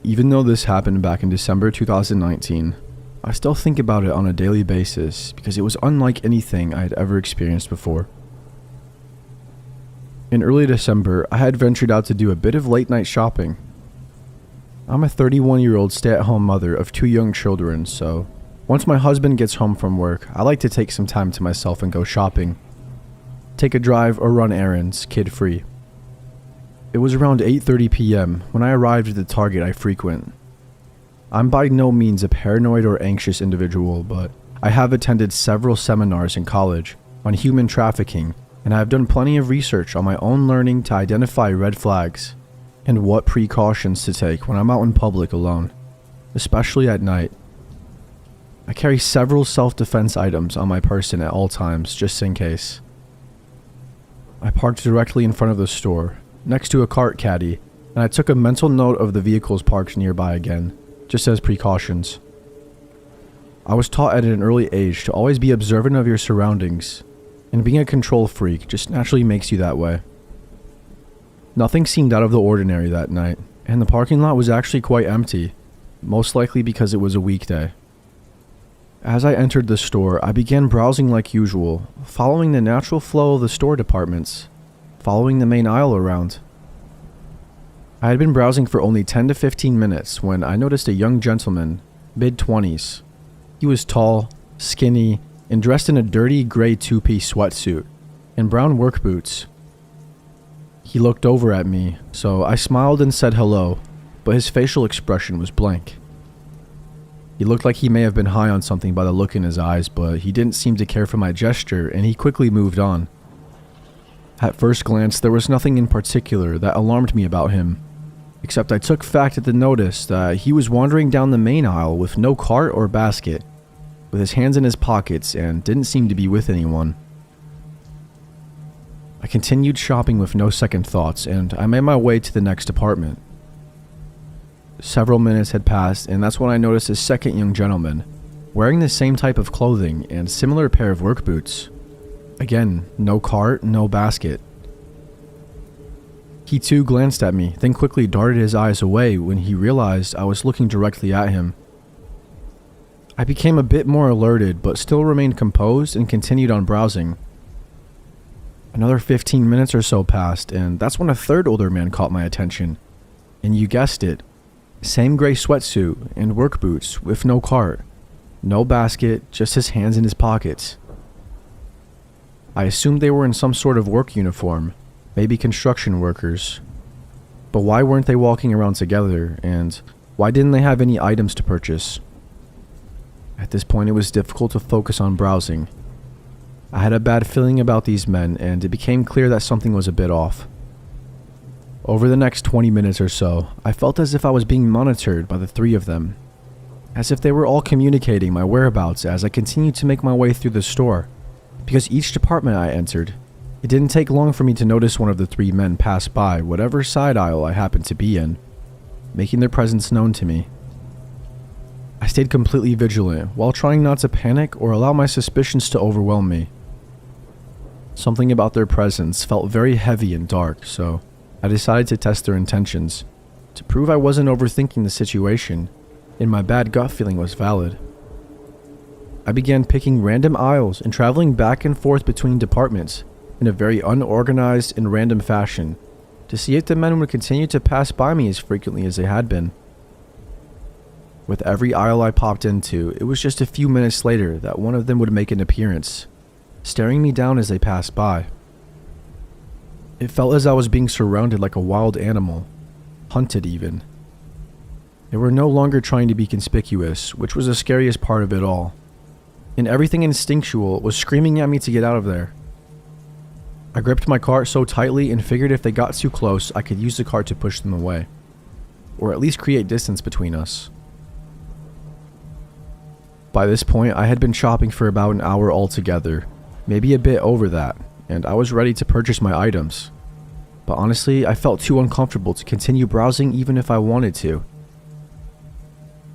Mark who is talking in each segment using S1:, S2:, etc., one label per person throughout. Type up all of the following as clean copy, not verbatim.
S1: Even though this happened back in December 2019, I still think about it on a daily basis because it was unlike anything I had ever experienced before. In early December, I had ventured out to do a bit of late night shopping. I'm a 31-year-old stay-at-home mother of 2 young children, so once my husband gets home from work, I like to take some time to myself and go shopping. Take a drive or run errands, kid-free. It was around 8:30 p.m. when I arrived at the Target I frequent. I'm by no means a paranoid or anxious individual, but I have attended several seminars in college on human trafficking, and I have done plenty of research on my own learning to identify red flags and what precautions to take when I'm out in public alone, especially at night. I carry several self-defense items on my person at all times, just in case. I parked directly in front of the store, next to a cart caddy, and I took a mental note of the vehicles parked nearby again, just as precautions. I was taught at an early age to always be observant of your surroundings, and being a control freak just naturally makes you that way. Nothing seemed out of the ordinary that night, and the parking lot was actually quite empty, most likely because it was a weekday. As I entered the store, I began browsing like usual, following the natural flow of the store departments, following the main aisle around. I had been browsing for only 10 to 15 minutes when I noticed a young gentleman, mid-20s. He was tall, skinny, and dressed in a dirty gray 2-piece sweatsuit and brown work boots. He looked over at me, so I smiled and said hello, but his facial expression was blank. He looked like he may have been high on something by the look in his eyes, but he didn't seem to care for my gesture, and he quickly moved on. At first glance, there was nothing in particular that alarmed me about him, except I took fact at the notice that he was wandering down the main aisle with no cart or basket, with his hands in his pockets, and didn't seem to be with anyone. I continued shopping with no second thoughts, and I made my way to the next department. Several minutes had passed, and that's when I noticed a second young gentleman, wearing the same type of clothing and similar pair of work boots. Again, no cart, no basket. He too glanced at me, then quickly darted his eyes away when he realized I was looking directly at him. I became a bit more alerted, but still remained composed and continued on browsing. Another 15 minutes or so passed, and that's when a third older man caught my attention. And you guessed it, same gray sweatsuit and work boots with no cart, no basket, just his hands in his pockets. I assumed they were in some sort of work uniform, maybe construction workers. But why weren't they walking around together, and why didn't they have any items to purchase? At this point, it was difficult to focus on browsing. I had a bad feeling about these men, and it became clear that something was a bit off. Over the next 20 minutes or so, I felt as if I was being monitored by the 3 of them, as if they were all communicating my whereabouts as I continued to make my way through the store, because each department I entered, it didn't take long for me to notice one of the 3 men pass by whatever side aisle I happened to be in, making their presence known to me. I stayed completely vigilant while trying not to panic or allow my suspicions to overwhelm me. Something about their presence felt very heavy and dark, so I decided to test their intentions, to prove I wasn't overthinking the situation, and my bad gut feeling was valid. I began picking random aisles and traveling back and forth between departments in a very unorganized and random fashion, to see if the men would continue to pass by me as frequently as they had been. With every aisle I popped into, it was just a few minutes later that one of them would make an appearance, staring me down as they passed by. It felt as I was being surrounded like a wild animal, hunted even. They were no longer trying to be conspicuous, which was the scariest part of it all, and everything instinctual was screaming at me to get out of there. I gripped my cart so tightly and figured if they got too close, I could use the cart to push them away, or at least create distance between us. By this point, I had been shopping for about an hour altogether, maybe a bit over that, and I was ready to purchase my items. But honestly, I felt too uncomfortable to continue browsing even if I wanted to.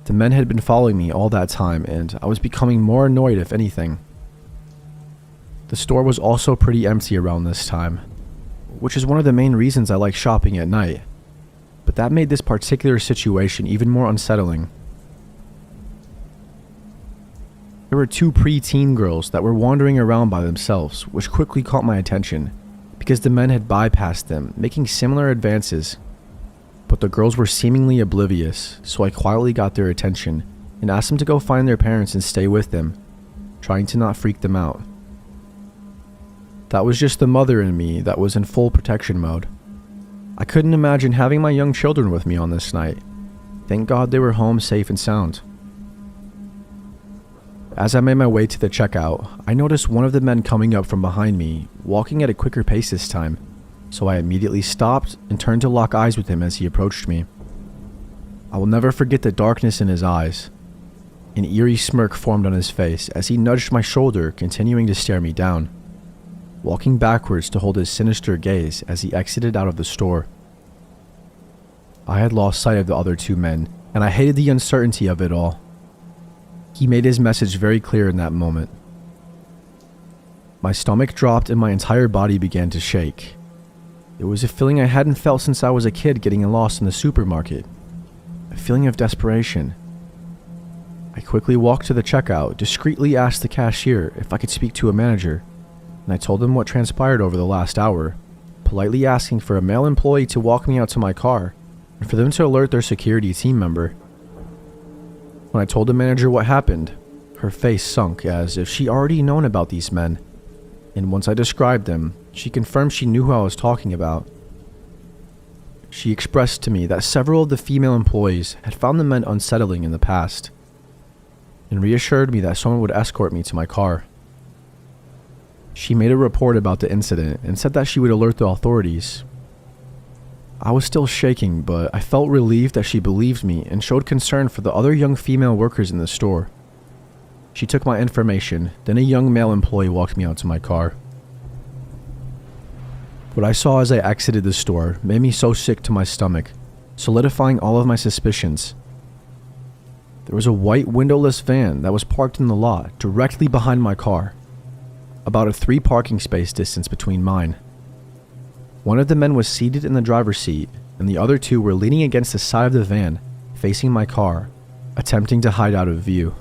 S1: The men had been following me all that time, and I was becoming more annoyed if anything. The store was also pretty empty around this time, which is one of the main reasons I like shopping at night. but that made this particular situation even more unsettling. There were two preteen girls that were wandering around by themselves, which quickly caught my attention, because the men had bypassed them, making similar advances. But the girls were seemingly oblivious, so I quietly got their attention and asked them to go find their parents and stay with them, trying to not freak them out. That was just the mother in me that was in full protection mode. I couldn't imagine having my young children with me on this night. Thank God they were home safe and sound. As I made my way to the checkout, I noticed one of the men coming up from behind me, walking at a quicker pace this time, so I immediately stopped and turned to lock eyes with him as he approached me. I will never forget the darkness in his eyes. An eerie smirk formed on his face as he nudged my shoulder, continuing to stare me down, walking backwards to hold his sinister gaze as he exited out of the store. I had lost sight of the other two men, and I hated the uncertainty of it all. He made his message very clear in that moment. My stomach dropped and my entire body began to shake. It was a feeling I hadn't felt since I was a kid getting lost in the supermarket. A feeling of desperation. I quickly walked to the checkout, discreetly asked the cashier if I could speak to a manager, and I told them what transpired over the last hour, politely asking for a male employee to walk me out to my car and for them to alert their security team member. When I told the manager what happened, her face sunk as if she already known about these men, and once I described them, she confirmed she knew who I was talking about. She expressed to me that several of the female employees had found the men unsettling in the past, and reassured me that someone would escort me to my car. She made a report about the incident and said that she would alert the authorities. I was still shaking, but I felt relieved that she believed me and showed concern for the other young female workers in the store. She took my information, then a young male employee walked me out to my car. What I saw as I exited the store made me so sick to my stomach, solidifying all of my suspicions. There was a white windowless van that was parked in the lot directly behind my car, about a 3 parking space distance between mine. One of the men was seated in the driver's seat, and the other 2 were leaning against the side of the van, facing my car, attempting to hide out of view.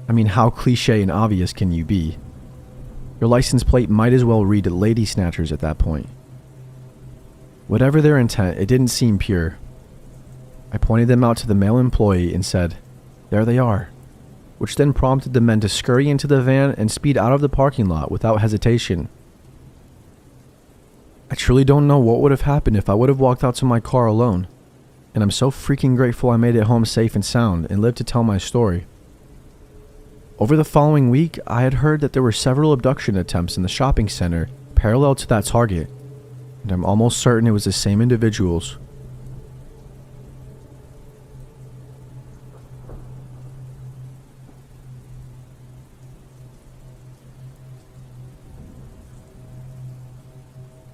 S1: I mean, how cliche and obvious can you be? Your license plate might as well read lady snatchers at that point. Whatever their intent, it didn't seem pure. I pointed them out to the male employee and said, "There they are," which then prompted the men to scurry into the van and speed out of the parking lot without hesitation. I truly don't know what would have happened if I would have walked out to my car alone, and I'm so freaking grateful I made it home safe and sound and lived to tell my story. Over the following week, I had heard that there were several abduction attempts in the shopping center parallel to that target, and I'm almost certain it was the same individuals.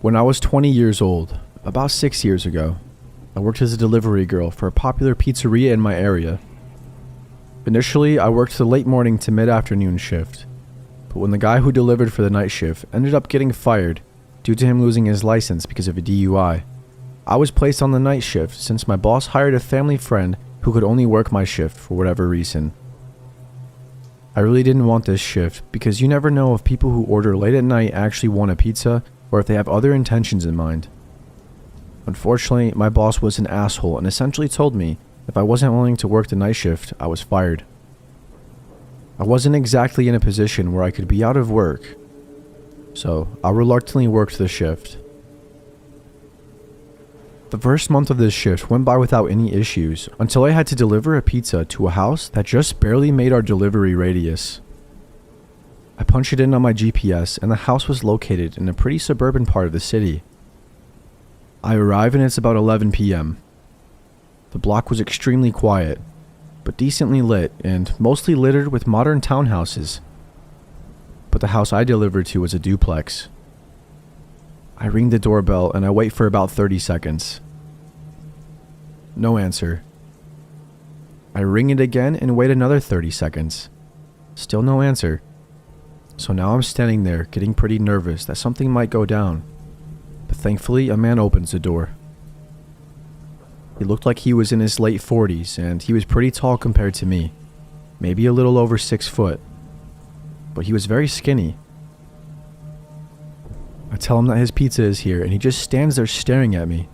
S1: When I was 20 years old, about 6 years ago, I worked as a delivery girl for a popular pizzeria in my area. Initially, I worked the late morning to mid-afternoon shift, but when the guy who delivered for the night shift ended up getting fired due to him losing his license because of a DUI, I was placed on the night shift since my boss hired a family friend who could only work my shift for whatever reason. I really didn't want this shift because you never know if people who order late at night actually want a pizza or if they have other intentions in mind. Unfortunately, my boss was an asshole and essentially told me if I wasn't willing to work the night shift, I was fired. I wasn't exactly in a position where I could be out of work, so I reluctantly worked the shift. The first month of this shift went by without any issues until I had to deliver a pizza to a house that just barely made our delivery radius. I punched it in on my GPS and the house was located in a pretty suburban part of the city. I arrive and it's about 11 p.m. The block was extremely quiet, but decently lit and mostly littered with modern townhouses. But the house I delivered to was a duplex. I ring the doorbell and I wait for about 30 seconds. No answer. I ring it again and wait another 30 seconds. Still no answer. So now I'm standing there getting pretty nervous that something might go down. But thankfully a man opens the door. He looked like he was in his late 40s, and he was pretty tall compared to me, maybe a little over 6 foot, but he was very skinny. I tell him that his pizza is here, and he just stands there staring at me.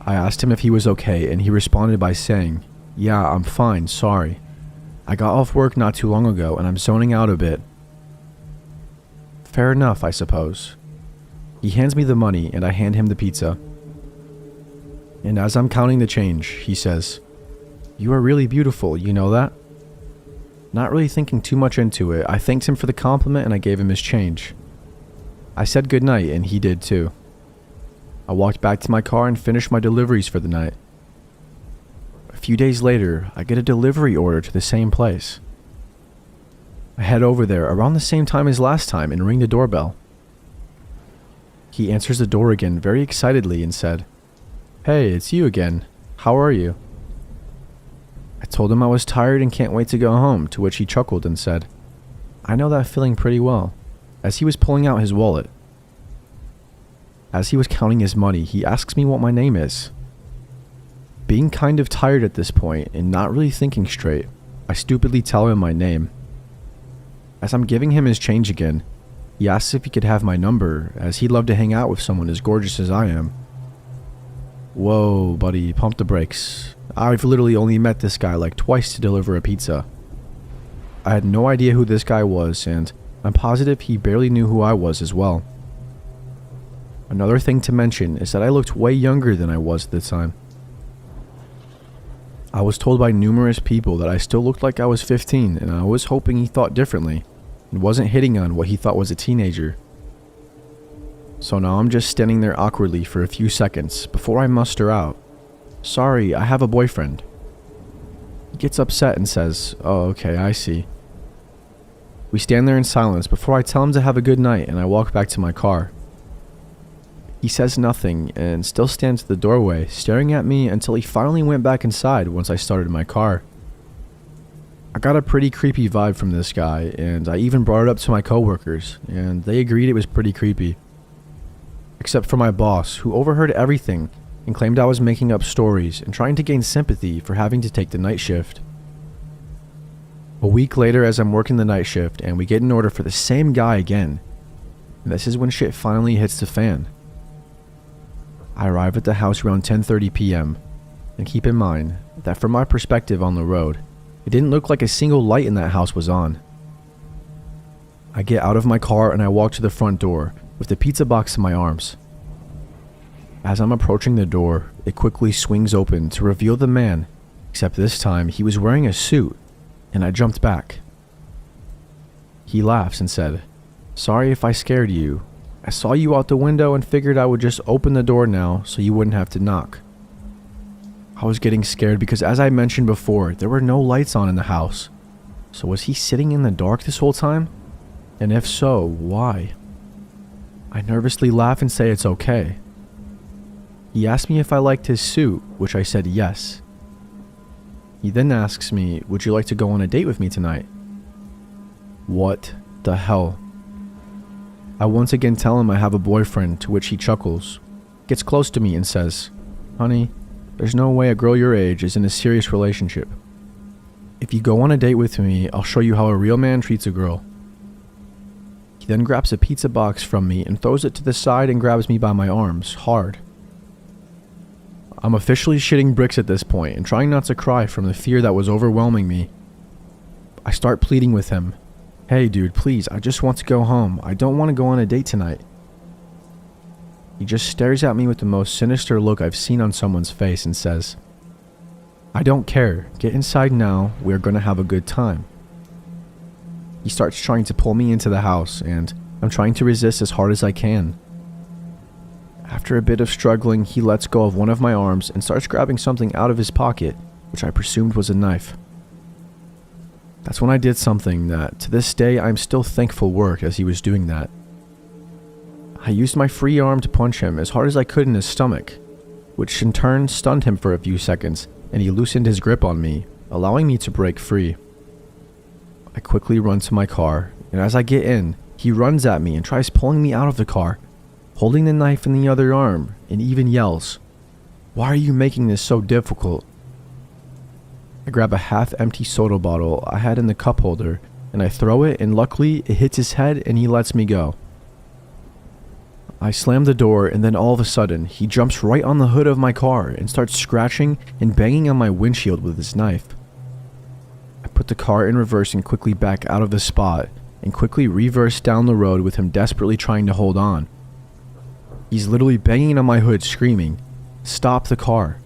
S1: I asked him if he was okay, and he responded by saying, "Yeah, I'm fine, sorry. I got off work not too long ago, and I'm zoning out a bit." Fair enough, I suppose. He hands me the money, and I hand him the pizza. And as I'm counting the change, he says, "You are really beautiful, you know that?" Not really thinking too much into it, I thanked him for the compliment and I gave him his change. I said goodnight, and he did too. I walked back to my car and finished my deliveries for the night. A few days later, I get a delivery order to the same place. I head over there around the same time as last time and ring the doorbell. He answers the door again very excitedly and said, "Hey, it's you again. How are you?" I told him I was tired and can't wait to go home, to which he chuckled and said, "I know that feeling pretty well," as he was pulling out his wallet. As he was counting his money, he asks me what my name is. Being kind of tired at this point and not really thinking straight, I stupidly tell him my name. As I'm giving him his change again, he asks if he could have my number, as he'd love to hang out with someone as gorgeous as I am. Whoa, buddy, pump the brakes. I've literally only met this guy like twice to deliver a pizza. I had no idea who this guy was, and I'm positive he barely knew who I was as well. Another thing to mention is that I looked way younger than I was at the time. I was told by numerous people that I still looked like I was 15, and I was hoping he thought differently and wasn't hitting on what he thought was a teenager. So now I'm just standing there awkwardly for a few seconds before I muster out, "Sorry, I have a boyfriend." He gets upset and says, "Oh, okay, I see." We stand there in silence before I tell him to have a good night, and I walk back to my car. He says nothing and still stands at the doorway staring at me until he finally went back inside once I started my car. I got a pretty creepy vibe from this guy, and I even brought it up to my coworkers, and they agreed it was pretty creepy. Except for my boss, who overheard everything and claimed I was making up stories and trying to gain sympathy for having to take the night shift. A week later, as I'm working the night shift and we get an order for the same guy again, and this is when shit finally hits the fan. I arrive at the house around 10:30 p.m. and keep in mind that from my perspective on the road, it didn't look like a single light in that house was on. I get out of my car and I walk to the front door with the pizza box in my arms. As I'm approaching the door, it quickly swings open to reveal the man, except this time he was wearing a suit, and I jumped back. He laughs and said, "Sorry if I scared you. I saw you out the window and figured I would just open the door now so you wouldn't have to knock." I was getting scared because, as I mentioned before, there were no lights on in the house. So was he sitting in the dark this whole time? And if so, why? I nervously laugh and say it's okay. He asked me if I liked his suit, which I said yes. He then asks me, "Would you like to go on a date with me tonight?" What the hell? I once again tell him I have a boyfriend, to which he chuckles, gets close to me and says, "Honey, there's no way a girl your age is in a serious relationship. If you go on a date with me, I'll show you how a real man treats a girl." He then grabs a pizza box from me and throws it to the side and grabs me by my arms, hard. I'm officially shitting bricks at this point and trying not to cry from the fear that was overwhelming me. I start pleading with him. "Hey dude, please, I just want to go home. I don't want to go on a date tonight." He just stares at me with the most sinister look I've seen on someone's face and says, "I don't care. Get inside now. We're going to have a good time." He starts trying to pull me into the house, and I'm trying to resist as hard as I can. After a bit of struggling, he lets go of one of my arms and starts grabbing something out of his pocket, which I presumed was a knife. That's when I did something that, to this day, I'm still thankful worked as he was doing that. I used my free arm to punch him as hard as I could in his stomach, which in turn stunned him for a few seconds, and he loosened his grip on me, allowing me to break free. I quickly run to my car, and as I get in, he runs at me and tries pulling me out of the car, holding the knife in the other arm, and even yells, Why are you making this so difficult? I grab a half-empty soda bottle I had in the cup holder and I throw it, and luckily it hits his head and he lets me go. I slam the door, and then all of a sudden he jumps right on the hood of my car and starts scratching and banging on my windshield with his knife. I put the car in reverse and quickly back out of the spot and quickly reverse down the road with him desperately trying to hold on. He's literally banging on my hood screaming, "Stop the car."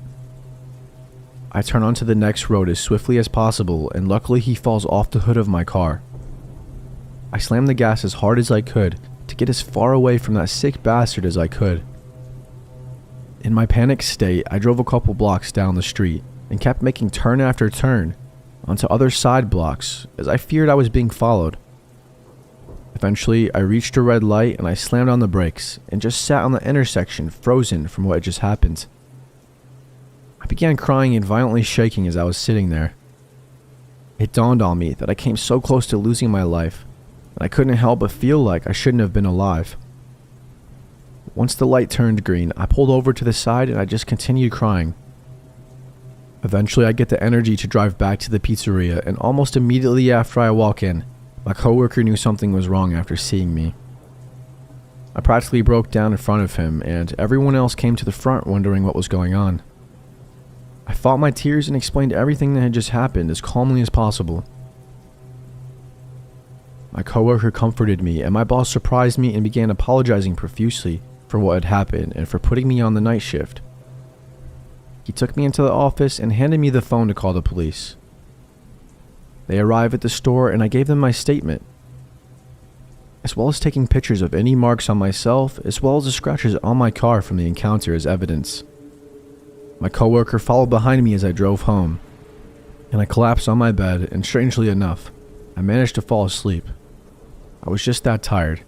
S1: I turn onto the next road as swiftly as possible, and luckily he falls off the hood of my car. I slammed the gas as hard as I could to get as far away from that sick bastard as I could. In my panicked state, I drove a couple blocks down the street and kept making turn after turn onto other side blocks as I feared I was being followed. Eventually, I reached a red light and I slammed on the brakes and just sat on the intersection frozen from what had just happened. I began crying and violently shaking as I was sitting there. It dawned on me that I came so close to losing my life, and I couldn't help but feel like I shouldn't have been alive. Once the light turned green, I pulled over to the side and I just continued crying. Eventually, I get the energy to drive back to the pizzeria, and almost immediately after I walk in, my coworker knew something was wrong after seeing me. I practically broke down in front of him, and everyone else came to the front wondering what was going on. I fought my tears and explained everything that had just happened as calmly as possible. My coworker comforted me, and my boss surprised me and began apologizing profusely for what had happened and for putting me on the night shift. He took me into the office and handed me the phone to call the police. They arrived at the store and I gave them my statement, as well as taking pictures of any marks on myself as well as the scratches on my car from the encounter as evidence. My coworker followed behind me as I drove home, and I collapsed on my bed, and strangely enough, I managed to fall asleep. I was just that tired.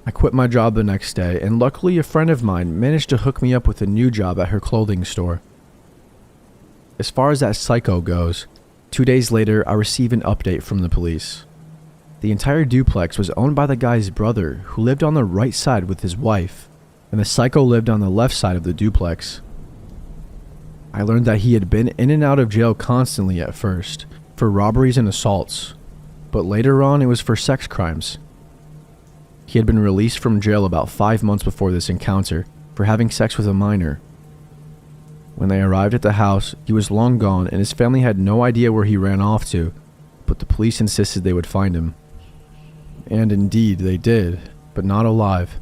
S1: I quit my job the next day, and luckily a friend of mine managed to hook me up with a new job at her clothing store. As far as that psycho goes, 2 days later I receive an update from the police. The entire duplex was owned by the guy's brother, who lived on the right side with his wife, and the psycho lived on the left side of the duplex. I learned that he had been in and out of jail constantly at first, for robberies and assaults, but later on it was for sex crimes. He had been released from jail about 5 months before this encounter for having sex with a minor. When they arrived at the house, he was long gone and his family had no idea where he ran off to, but the police insisted they would find him. And indeed, they did, but not alive.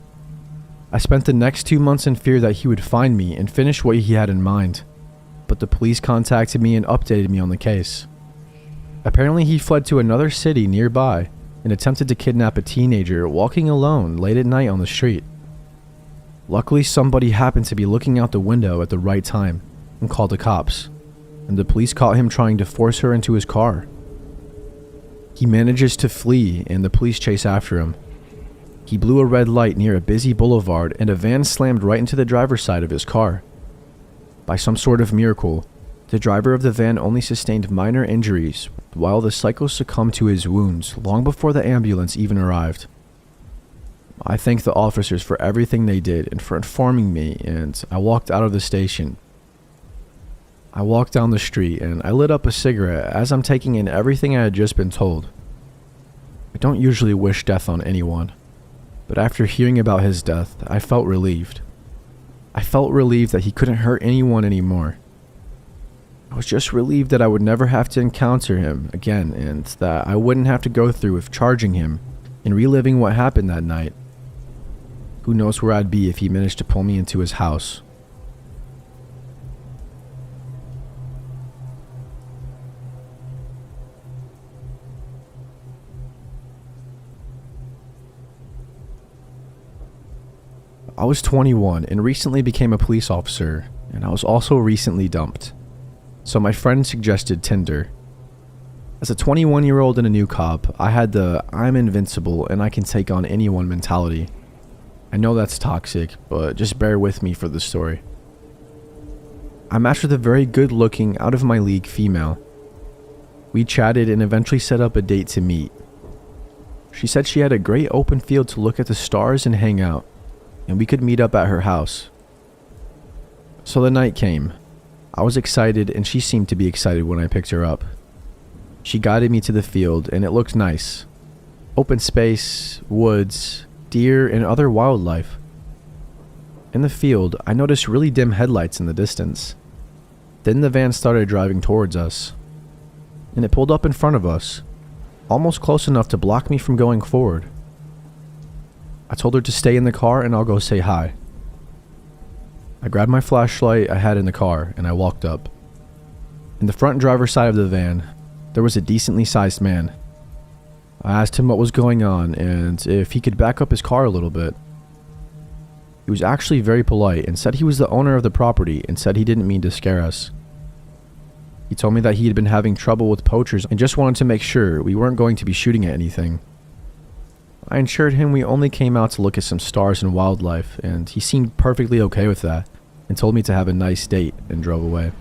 S1: I spent the next 2 months in fear that he would find me and finish what he had in mind, but the police contacted me and updated me on the case. Apparently he fled to another city nearby and attempted to kidnap a teenager walking alone late at night on the street. Luckily somebody happened to be looking out the window at the right time and called the cops, and the police caught him trying to force her into his car. He manages to flee and the police chase after him. He blew a red light near a busy boulevard and a van slammed right into the driver's side of his car. By some sort of miracle, the driver of the van only sustained minor injuries, while the psycho succumbed to his wounds long before the ambulance even arrived. I thank the officers for everything they did and for informing me, and I walked out of the station. I walked down the street and I lit up a cigarette as I'm taking in everything I had just been told. I don't usually wish death on anyone, but after hearing about his death, I felt relieved. I felt relieved that he couldn't hurt anyone anymore. I was just relieved that I would never have to encounter him again, and that I wouldn't have to go through with charging him and reliving what happened that night. Who knows where I'd be if he managed to pull me into his house. I was 21 and recently became a police officer, and I was also recently dumped. So my friend suggested Tinder. As a 21-year-old and a new cop, I had the I'm invincible and I can take on anyone mentality. I know that's toxic, but just bear with me for the story. I matched with a very good-looking, out-of-my-league female. We chatted and eventually set up a date to meet. She said she had a great open field to look at the stars and hang out, and we could meet up at her house. So the night came. I was excited and she seemed to be excited when I picked her up. She guided me to the field and it looked nice. Open space, woods, deer, and other wildlife. In the field, I noticed really dim headlights in the distance. Then the van started driving towards us, and it pulled up in front of us, almost close enough to block me from going forward. I told her to stay in the car and I'll go say hi. I grabbed my flashlight I had in the car and I walked up. In the front driver's side of the van, there was a decently sized man. I asked him what was going on and if he could back up his car a little bit. He was actually very polite and said he was the owner of the property and said he didn't mean to scare us. He told me that he had been having trouble with poachers and just wanted to make sure we weren't going to be shooting at anything. I assured him we only came out to look at some stars and wildlife, and he seemed perfectly okay with that and told me to have a nice date and drove away.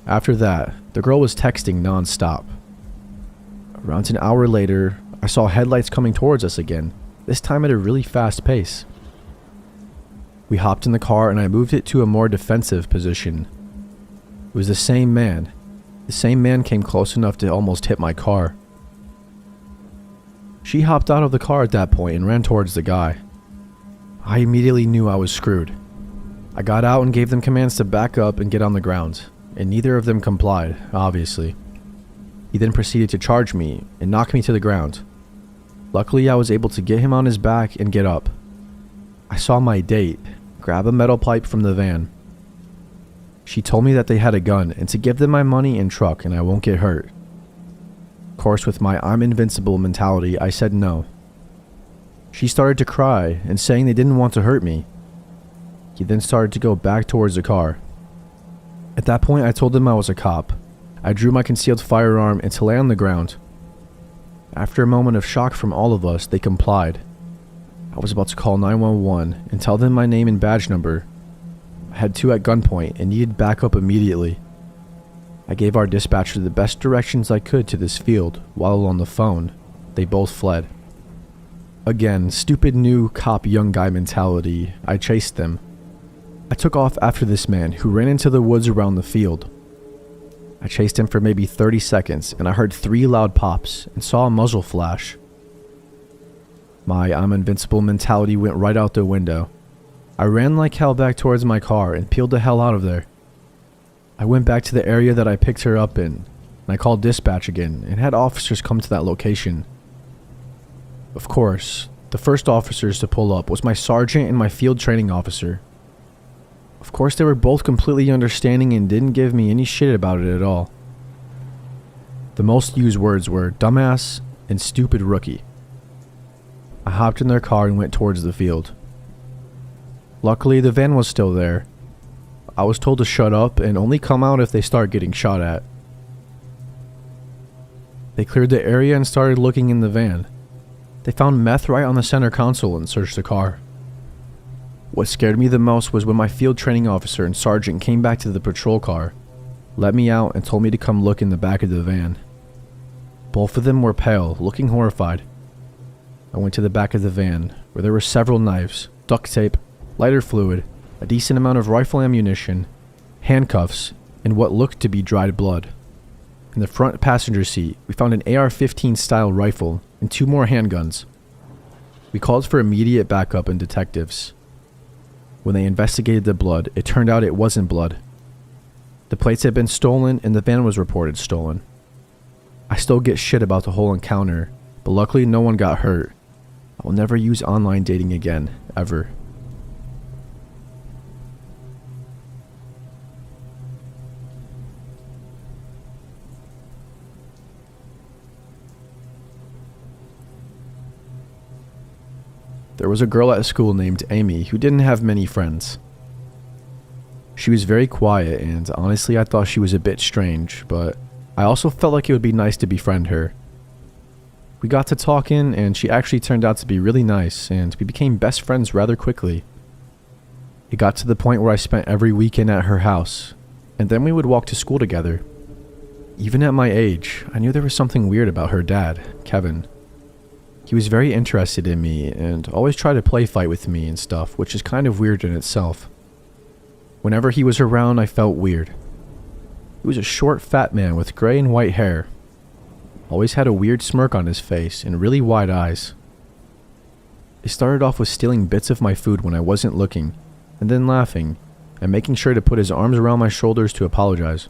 S1: After that, the girl was texting non-stop. Around an hour later, I saw headlights coming towards us again, this time at a really fast pace. We hopped in the car and I moved it to a more defensive position. It was the same man. The same man came close enough to almost hit my car. She hopped out of the car at that point and ran towards the guy. I immediately knew I was screwed. I got out and gave them commands to back up and get on the ground, and neither of them complied, obviously. He then proceeded to charge me and knock me to the ground. Luckily, I was able to get him on his back and get up. I saw my date grab a metal pipe from the van. She told me that they had a gun and to give them my money and truck and I won't get hurt. Of course, with my I'm invincible mentality, I said no. She started to cry and saying they didn't want to hurt me. He then started to go back towards the car. At that point, I told them I was a cop. I drew my concealed firearm and to lay on the ground. After a moment of shock from all of us, they complied. I was about to call 911 and tell them my name and badge number. I had two at gunpoint and needed backup immediately. I gave our dispatcher the best directions I could to this field. While on the phone, they both fled. Again, stupid new cop young guy mentality, I chased them. I took off after this man who ran into the woods around the field. I chased him for maybe 30 seconds and I heard 3 loud pops and saw a muzzle flash. My I'm invincible mentality went right out the window. I ran like hell back towards my car and peeled the hell out of there. I went back to the area that I picked her up in, and I called dispatch again and had officers come to that location. Of course, the first officers to pull up was my sergeant and my field training officer. Of course, they were both completely understanding and didn't give me any shit about it at all. The most used words were dumbass and stupid rookie. I hopped in their car and went towards the field. Luckily, the van was still there. I was told to shut up and only come out if they start getting shot at. They cleared the area and started looking in the van. They found meth right on the center console and searched the car. What scared me the most was when my field training officer and sergeant came back to the patrol car, let me out and told me to come look in the back of the van. Both of them were pale, looking horrified. I went to the back of the van, where there were several knives, duct tape, lighter fluid, a decent amount of rifle ammunition, handcuffs, and what looked to be dried blood. In the front passenger seat, we found an AR-15 style rifle and 2 more handguns. We called for immediate backup and detectives. When they investigated the blood, it turned out it wasn't blood. The plates had been stolen and the van was reported stolen. I still get shit about the whole encounter, but luckily no one got hurt. I will never use online dating again, ever. There was a girl at school named Amy who didn't have many friends. She was very quiet and honestly I thought she was a bit strange, but I also felt like it would be nice to befriend her. We got to talking and she actually turned out to be really nice and we became best friends rather quickly. It got to the point where I spent every weekend at her house, and then we would walk to school together. Even at my age, I knew there was something weird about her dad, Kevin. He was very interested in me and always tried to play fight with me and stuff, which is kind of weird in itself. Whenever he was around, I felt weird. He was a short, fat man with gray and white hair. Always had a weird smirk on his face and really wide eyes. He started off with stealing bits of my food when I wasn't looking, and then laughing, and making sure to put his arms around my shoulders to apologize.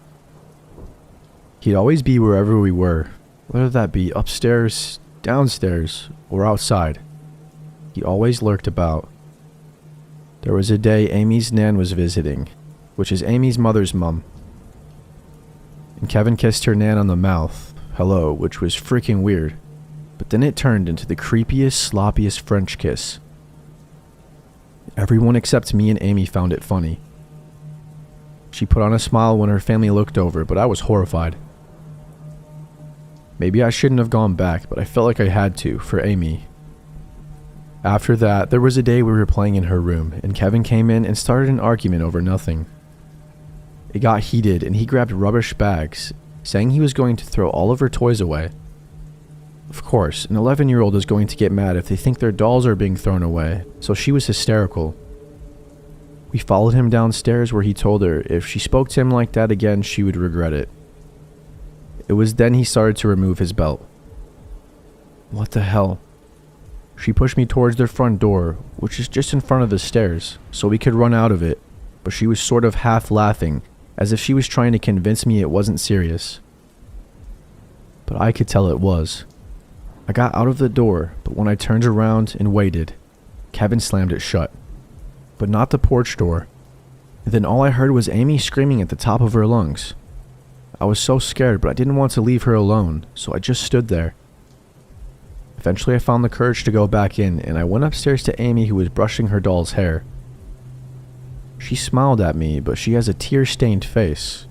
S1: He'd always be wherever we were, whether that be upstairs, downstairs, or outside. He always lurked about. There was a day Amy's nan was visiting, which is Amy's mother's mum. And Kevin kissed her nan on the mouth, hello, which was freaking weird. But then it turned into the creepiest, sloppiest French kiss. Everyone except me and Amy found it funny. She put on a smile when her family looked over, but I was horrified. Maybe I shouldn't have gone back, but I felt like I had to, for Amy. After that, there was a day we were playing in her room, and Kevin came in and started an argument over nothing. It got heated, and he grabbed rubbish bags, saying he was going to throw all of her toys away. Of course, an 11-year-old is going to get mad if they think their dolls are being thrown away, so she was hysterical. We followed him downstairs where he told her if she spoke to him like that again, she would regret it. It was then he started to remove his belt. What the hell? She pushed me towards their front door, which is just in front of the stairs, so we could run out of it, but she was sort of half laughing, as if she was trying to convince me it wasn't serious. But I could tell it was. I got out of the door, but when I turned around and waited, Kevin slammed it shut. But not the porch door. And then all I heard was Amy screaming at the top of her lungs. I was so scared, but I didn't want to leave her alone, so I just stood there. Eventually I found the courage to go back in, and I went upstairs to Amy, who was brushing her doll's hair. She smiled at me, but she has a tear-stained face.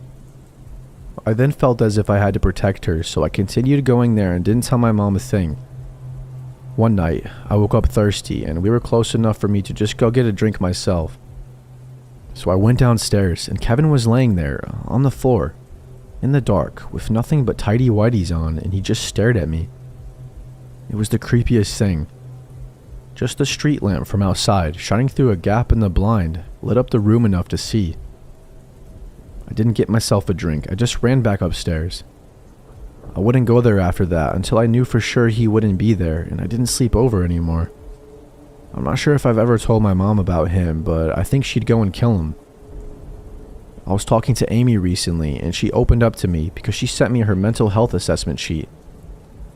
S1: I then felt as if I had to protect her, so I continued going there and didn't tell my mom a thing. One night, I woke up thirsty, and we were close enough for me to just go get a drink myself. So I went downstairs, and Kevin was laying there, on the floor, in the dark, with nothing but tighty-whities on, and he just stared at me. It was the creepiest thing. Just the street lamp from outside, shining through a gap in the blind, lit up the room enough to see. I didn't get myself a drink, I just ran back upstairs. I wouldn't go there after that until I knew for sure he wouldn't be there, and I didn't sleep over anymore. I'm not sure if I've ever told my mom about him, but I think she'd go and kill him. I was talking to Amy recently, and she opened up to me because she sent me her mental health assessment sheet.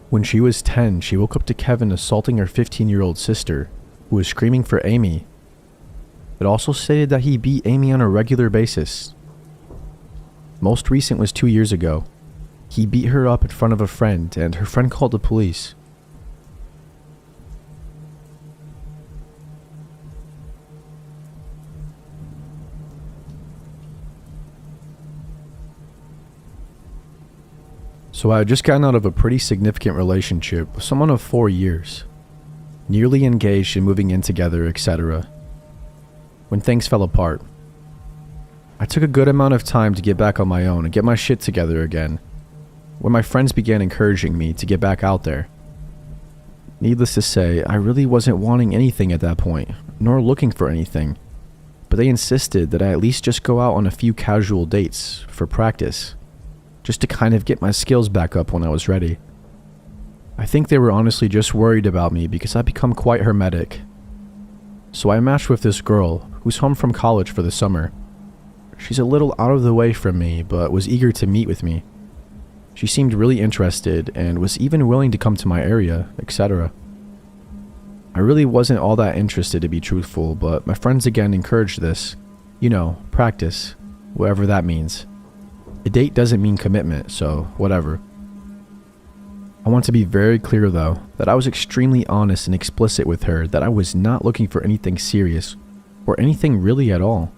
S1: When she was 10, she woke up to Kevin assaulting her 15-year-old sister, who was screaming for Amy. It also stated that he beat Amy on a regular basis. Most recent was 2 years ago. He beat her up in front of a friend, and her friend called the police. So I had just gotten out of a pretty significant relationship with someone of 4 years. Nearly engaged and moving in together, etc. When things fell apart. I took a good amount of time to get back on my own and get my shit together again, when my friends began encouraging me to get back out there. Needless to say, I really wasn't wanting anything at that point, nor looking for anything, but they insisted that I at least just go out on a few casual dates, for practice, just to kind of get my skills back up when I was ready. I think they were honestly just worried about me because I'd become quite hermetic. So I matched with this girl, who's home from college for the summer. She's a little out of the way from me, but was eager to meet with me. She seemed really interested, and was even willing to come to my area, etc. I really wasn't all that interested, to be truthful, but my friends again encouraged this. You know, practice, whatever that means. A date doesn't mean commitment, so whatever. I want to be very clear though, that I was extremely honest and explicit with her that I was not looking for anything serious, or anything really at all.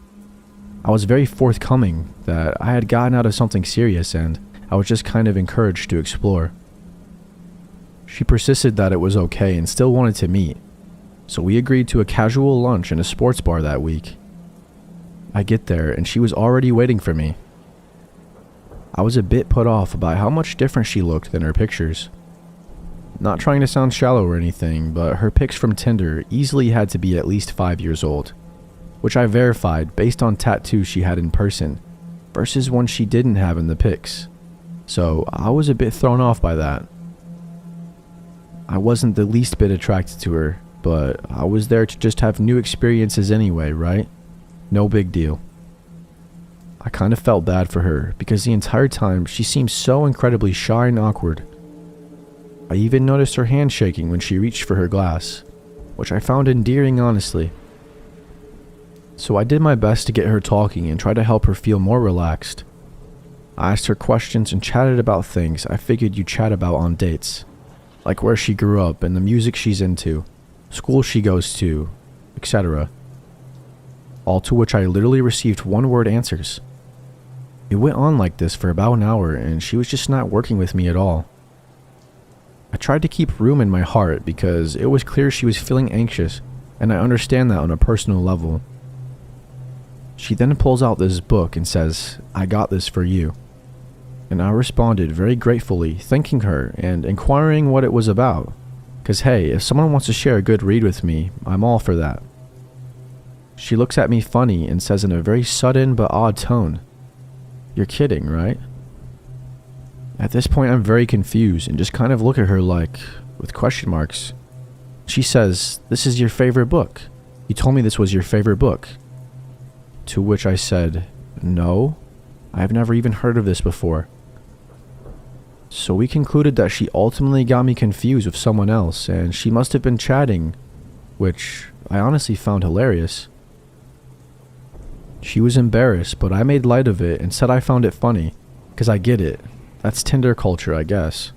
S1: I was very forthcoming that I had gotten out of something serious and I was just kind of encouraged to explore. She persisted that it was okay and still wanted to meet, so we agreed to a casual lunch in a sports bar that week. I get there and she was already waiting for me. I was a bit put off by how much different she looked than her pictures. Not trying to sound shallow or anything, but her pics from Tinder easily had to be at least 5 years old. which I verified based on tattoos she had in person versus one she didn't have in the pics. So I was a bit thrown off by that. I wasn't the least bit attracted to her, but I was there to just have new experiences anyway, right? No big deal. I kind of felt bad for her because the entire time she seemed so incredibly shy and awkward. I even noticed her hand shaking when she reached for her glass, which I found endearing, honestly. So I did my best to get her talking and try to help her feel more relaxed. I asked her questions and chatted about things I figured you chat about on dates, like where she grew up and the music she's into, school she goes to, etc. All to which I literally received one-word answers. It went on like this for about an hour and she was just not working with me at all. I tried to keep room in my heart because it was clear she was feeling anxious, and I understand that on a personal level. She then pulls out this book and says, "I got this for you." And I responded very gratefully, thanking her and inquiring what it was about. Cause hey, if someone wants to share a good read with me, I'm all for that. She looks at me funny and says in a very sudden but odd tone, "You're kidding, right?" At this point I'm very confused and just kind of look at her like, with question marks. She says, "This is your favorite book. You told me this was your favorite book." To which I said, "No, I have never even heard of this before." So we concluded that she ultimately got me confused with someone else and she must have been chatting, which I honestly found hilarious. She was embarrassed, but I made light of it and said I found it funny, cause I get it. That's Tinder culture, I guess.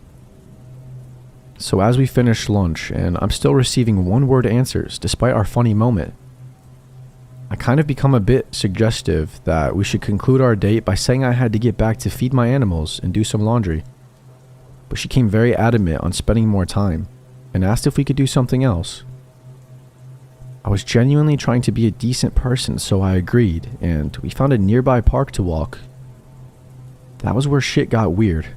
S1: So as we finished lunch and I'm still receiving one-word answers despite our funny moment, I kind of become a bit suggestive that we should conclude our date by saying I had to get back to feed my animals and do some laundry. But she came very adamant on spending more time and asked if we could do something else. I was genuinely trying to be a decent person, so I agreed, and we found a nearby park to walk. That was where shit got weird.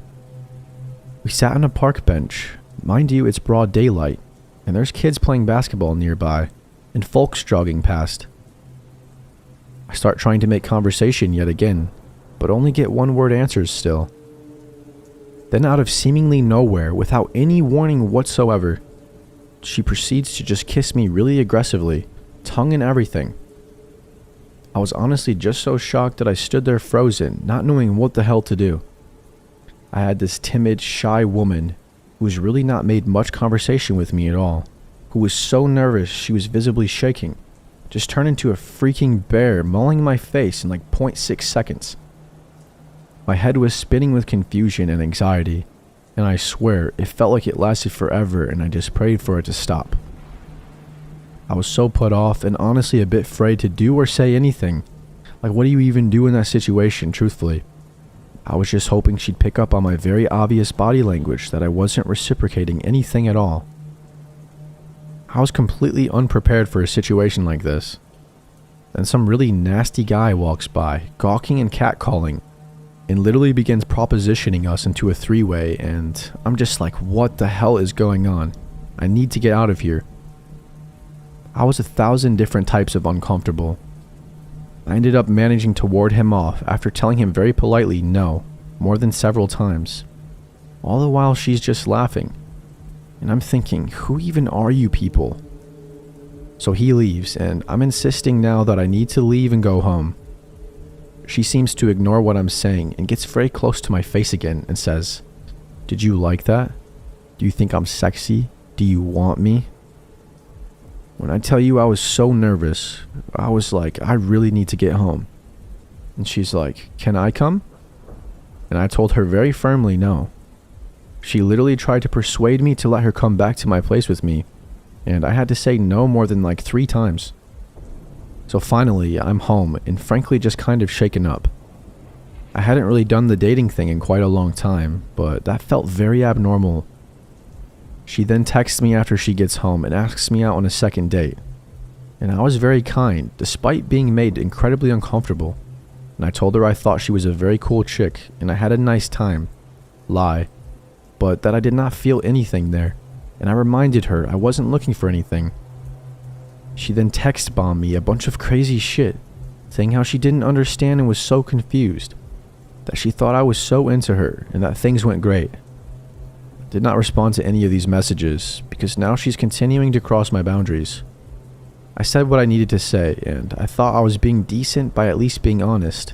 S1: We sat on a park bench. Mind you, it's broad daylight, and there's kids playing basketball nearby, and folks jogging past. I start trying to make conversation yet again, but only get one-word answers still. Then out of seemingly nowhere, without any warning whatsoever, she proceeds to just kiss me really aggressively, tongue and everything. I was honestly just so shocked that I stood there frozen, not knowing what the hell to do. I had this timid, shy woman who was really not made much conversation with me at all, who was so nervous she was visibly shaking, just turned into a freaking bear, mauling my face in like 0.6 seconds. My head was spinning with confusion and anxiety, and I swear it felt like it lasted forever and I just prayed for it to stop. I was so put off and honestly a bit afraid to do or say anything. Like, what do you even do in that situation, truthfully? I was just hoping she'd pick up on my very obvious body language that I wasn't reciprocating anything at all. I was completely unprepared for a situation like this. Then some really nasty guy walks by, gawking and catcalling, and literally begins propositioning us into a three-way, and I'm just like, what the hell is going on? I need to get out of here. I was 1,000 different types of uncomfortable. I ended up managing to ward him off after telling him very politely no, more than several times. All the while she's just laughing. And I'm thinking, who even are you people? So he leaves, and I'm insisting now that I need to leave and go home. She seems to ignore what I'm saying and gets very close to my face again and says, "Did you like that? Do you think I'm sexy? Do you want me?" When I tell you I was so nervous, I was like, I really need to get home. And she's like, "Can I come?" And I told her very firmly no. She literally tried to persuade me to let her come back to my place with me, and I had to say no more than like 3 times. So finally, I'm home and frankly just kind of shaken up. I hadn't really done the dating thing in quite a long time, but that felt very abnormal. She then texts me after she gets home and asks me out on a second date. And I was very kind, despite being made incredibly uncomfortable. And I told her I thought she was a very cool chick and I had a nice time. Lie. But that I did not feel anything there. And I reminded her I wasn't looking for anything. She then text bombed me a bunch of crazy shit, saying how she didn't understand and was so confused, that she thought I was so into her and that things went great. I did not respond to any of these messages because now she's continuing to cross my boundaries. I said what I needed to say, and I thought I was being decent by at least being honest.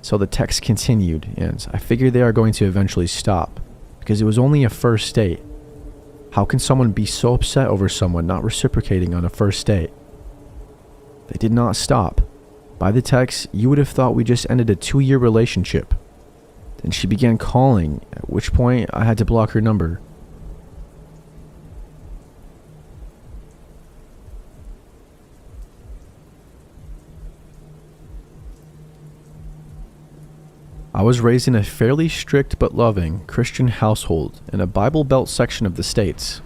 S1: So the text continued, and I figured they are going to eventually stop, because it was only a first date. How can someone be so upset over someone not reciprocating on a first date? They did not stop. By the text, you would have thought we just ended a 2-year relationship. Then she began calling, at which point I had to block her number. I was raised in a fairly strict but loving Christian household in a Bible Belt section of the States.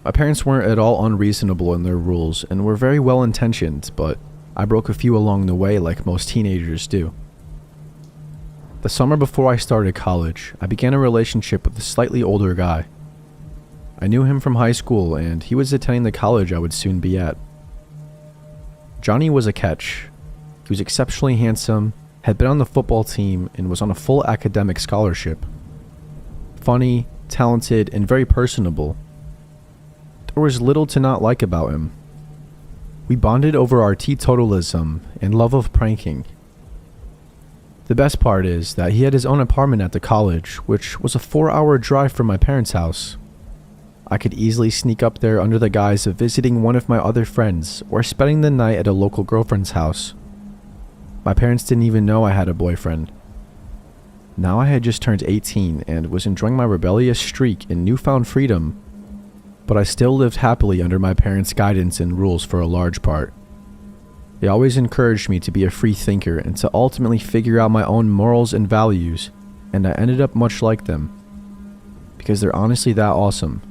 S1: My parents weren't at all unreasonable in their rules and were very well intentioned, but I broke a few along the way like most teenagers do. The summer before I started college, I began a relationship with a slightly older guy. I knew him from high school and he was attending the college I would soon be at. Johnny was a catch. He was exceptionally handsome, had been on the football team, and was on a full academic scholarship. Funny, talented, and very personable. There was little to not like about him. We bonded over our teetotalism and love of pranking. The best part is that he had his own apartment at the college, which was a 4-hour drive from my parents' house. I could easily sneak up there under the guise of visiting one of my other friends or spending the night at a local girlfriend's house. My parents didn't even know I had a boyfriend. Now I had just turned 18 and was enjoying my rebellious streak in newfound freedom, but I still lived happily under my parents' guidance and rules for a large part. They always encouraged me to be a free thinker and to ultimately figure out my own morals and values, and I ended up much like them, because they're honestly that awesome.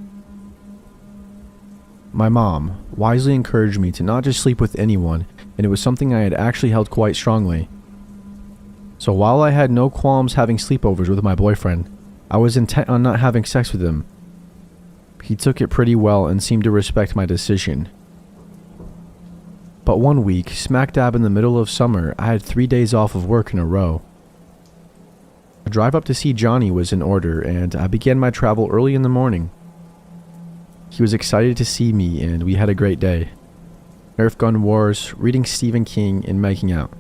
S1: My mom wisely encouraged me to not just sleep with anyone, and it was something I had actually held quite strongly. So while I had no qualms having sleepovers with my boyfriend, I was intent on not having sex with him. He took it pretty well and seemed to respect my decision. But one week, smack dab in the middle of summer, I had 3 days off of work in a row. A drive up to see Johnny was in order, and I began my travel early in the morning. He was excited to see me, and we had a great day. Nerf gun wars, reading Stephen King, and making out.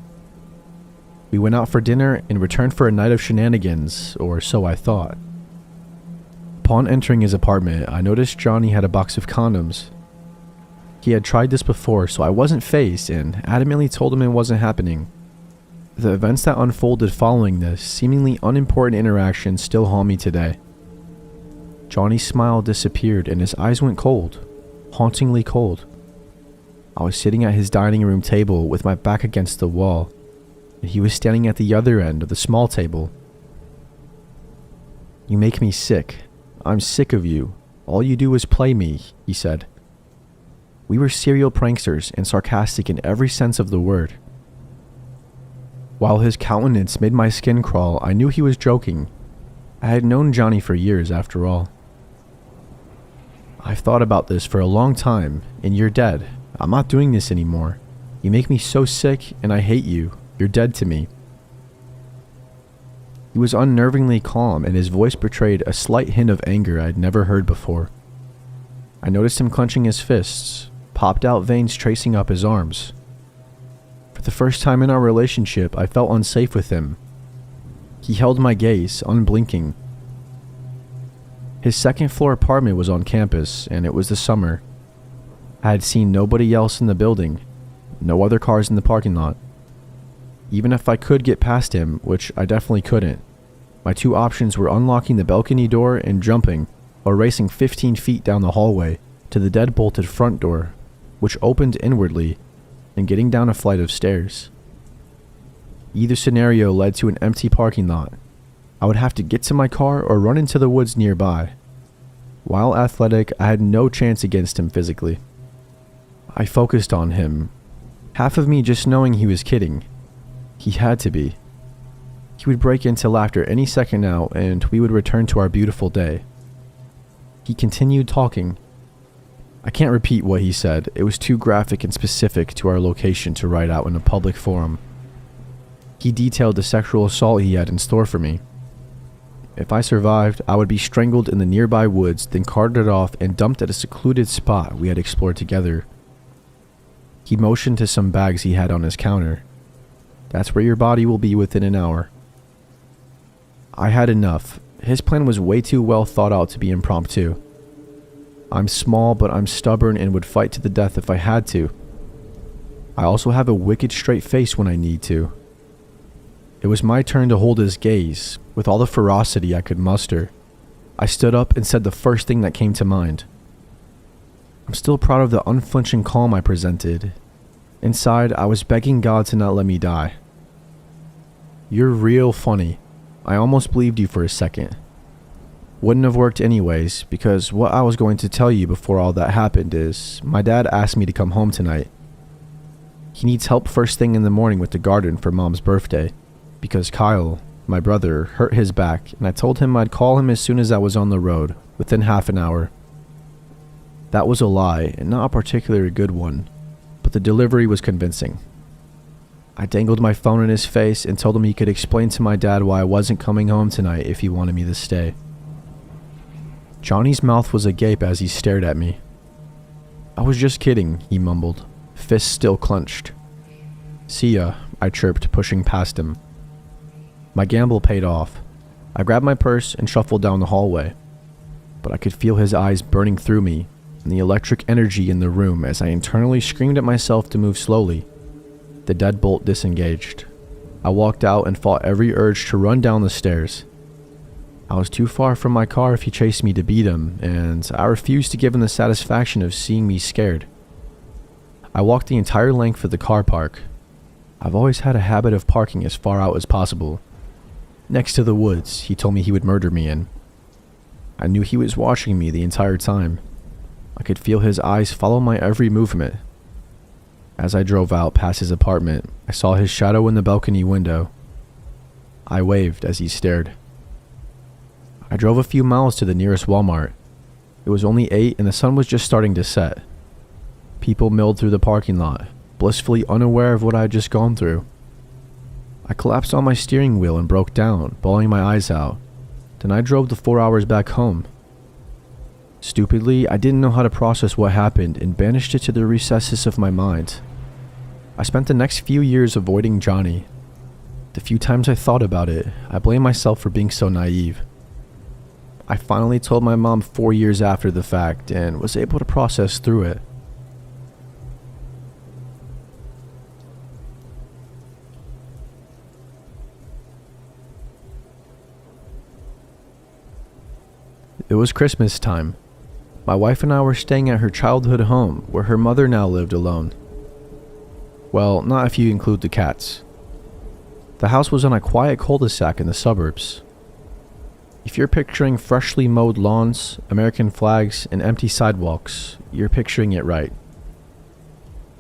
S1: We went out for dinner and returned for a night of shenanigans, or so I thought. Upon entering his apartment, I noticed Johnny had a box of condoms. He had tried this before, so I wasn't fazed and adamantly told him it wasn't happening. The events that unfolded following this seemingly unimportant interaction still haunt me today. Johnny's smile disappeared and his eyes went cold, hauntingly cold. I was sitting at his dining room table with my back against the wall, and he was standing at the other end of the small table. "You make me sick. I'm sick of you. All you do is play me," he said. We were serial pranksters and sarcastic in every sense of the word. While his countenance made my skin crawl, I knew he was joking. I had known Johnny for years, after all. "I've thought about this for a long time, and you're dead. I'm not doing this anymore. You make me so sick, and I hate you. You're dead to me." He was unnervingly calm, and his voice betrayed a slight hint of anger I'd never heard before. I noticed him clenching his fists, popped out veins tracing up his arms. For the first time in our relationship, I felt unsafe with him. He held my gaze, unblinking. His second-floor apartment was on campus, and it was the summer. I had seen nobody else in the building, no other cars in the parking lot. Even if I could get past him, which I definitely couldn't, my two options were unlocking the balcony door and jumping, or racing 15 feet down the hallway to the dead-bolted front door, which opened inwardly, and getting down a flight of stairs. Either scenario led to an empty parking lot. I would have to get to my car or run into the woods nearby. While athletic, I had no chance against him physically. I focused on him, half of me just knowing he was kidding. He had to be. He would break into laughter any second now, and we would return to our beautiful day. He continued talking. I can't repeat what he said. It was too graphic and specific to our location to write out in a public forum. He detailed the sexual assault he had in store for me. If I survived, I would be strangled in the nearby woods, then carted off and dumped at a secluded spot we had explored together. He motioned to some bags he had on his counter. That's where your body will be within an hour. I had enough. His plan was way too well thought out to be impromptu. I'm small, but I'm stubborn and would fight to the death if I had to. I also have a wicked straight face when I need to. It was my turn to hold his gaze, with all the ferocity I could muster. I stood up and said the first thing that came to mind. I'm still proud of the unflinching calm I presented. Inside, I was begging God to not let me die. You're real funny. I almost believed you for a second. Wouldn't have worked anyways, because what I was going to tell you before all that happened is, my dad asked me to come home tonight. He needs help first thing in the morning with the garden for Mom's birthday, because Kyle, my brother, hurt his back, and I told him I'd call him as soon as I was on the road, within half an hour. That was a lie, and not a particularly good one, but the delivery was convincing. I dangled my phone in his face and told him he could explain to my dad why I wasn't coming home tonight if he wanted me to stay. Johnny's mouth was agape as he stared at me. I was just kidding, he mumbled, fists still clenched. See ya, I chirped, pushing past him. My gamble paid off. I grabbed my purse and shuffled down the hallway, but I could feel his eyes burning through me and the electric energy in the room as I internally screamed at myself to move slowly. The deadbolt disengaged. I walked out and fought every urge to run down the stairs. I was too far from my car if he chased me to beat him, and I refused to give him the satisfaction of seeing me scared. I walked the entire length of the car park. I've always had a habit of parking as far out as possible. Next to the woods he told me he would murder me in. I knew he was watching me the entire time. I could feel his eyes follow my every movement. As I drove out past his apartment, I saw his shadow in the balcony window. I waved as he stared. I drove a few miles to the nearest Walmart. It was only 8 and the sun was just starting to set. People milled through the parking lot, blissfully unaware of what I had just gone through. I collapsed on my steering wheel and broke down, bawling my eyes out. Then I drove the 4 hours back home. Stupidly, I didn't know how to process what happened and banished it to the recesses of my mind. I spent the next few years avoiding Johnny. The few times I thought about it, I blamed myself for being so naive. I finally told my mom 4 years after the fact and was able to process through it. It was Christmas time. My wife and I were staying at her childhood home, where her mother now lived alone. Well, not if you include the cats. The house was on a quiet cul-de-sac in the suburbs. If you're picturing freshly mowed lawns, American flags, and empty sidewalks, you're picturing it right.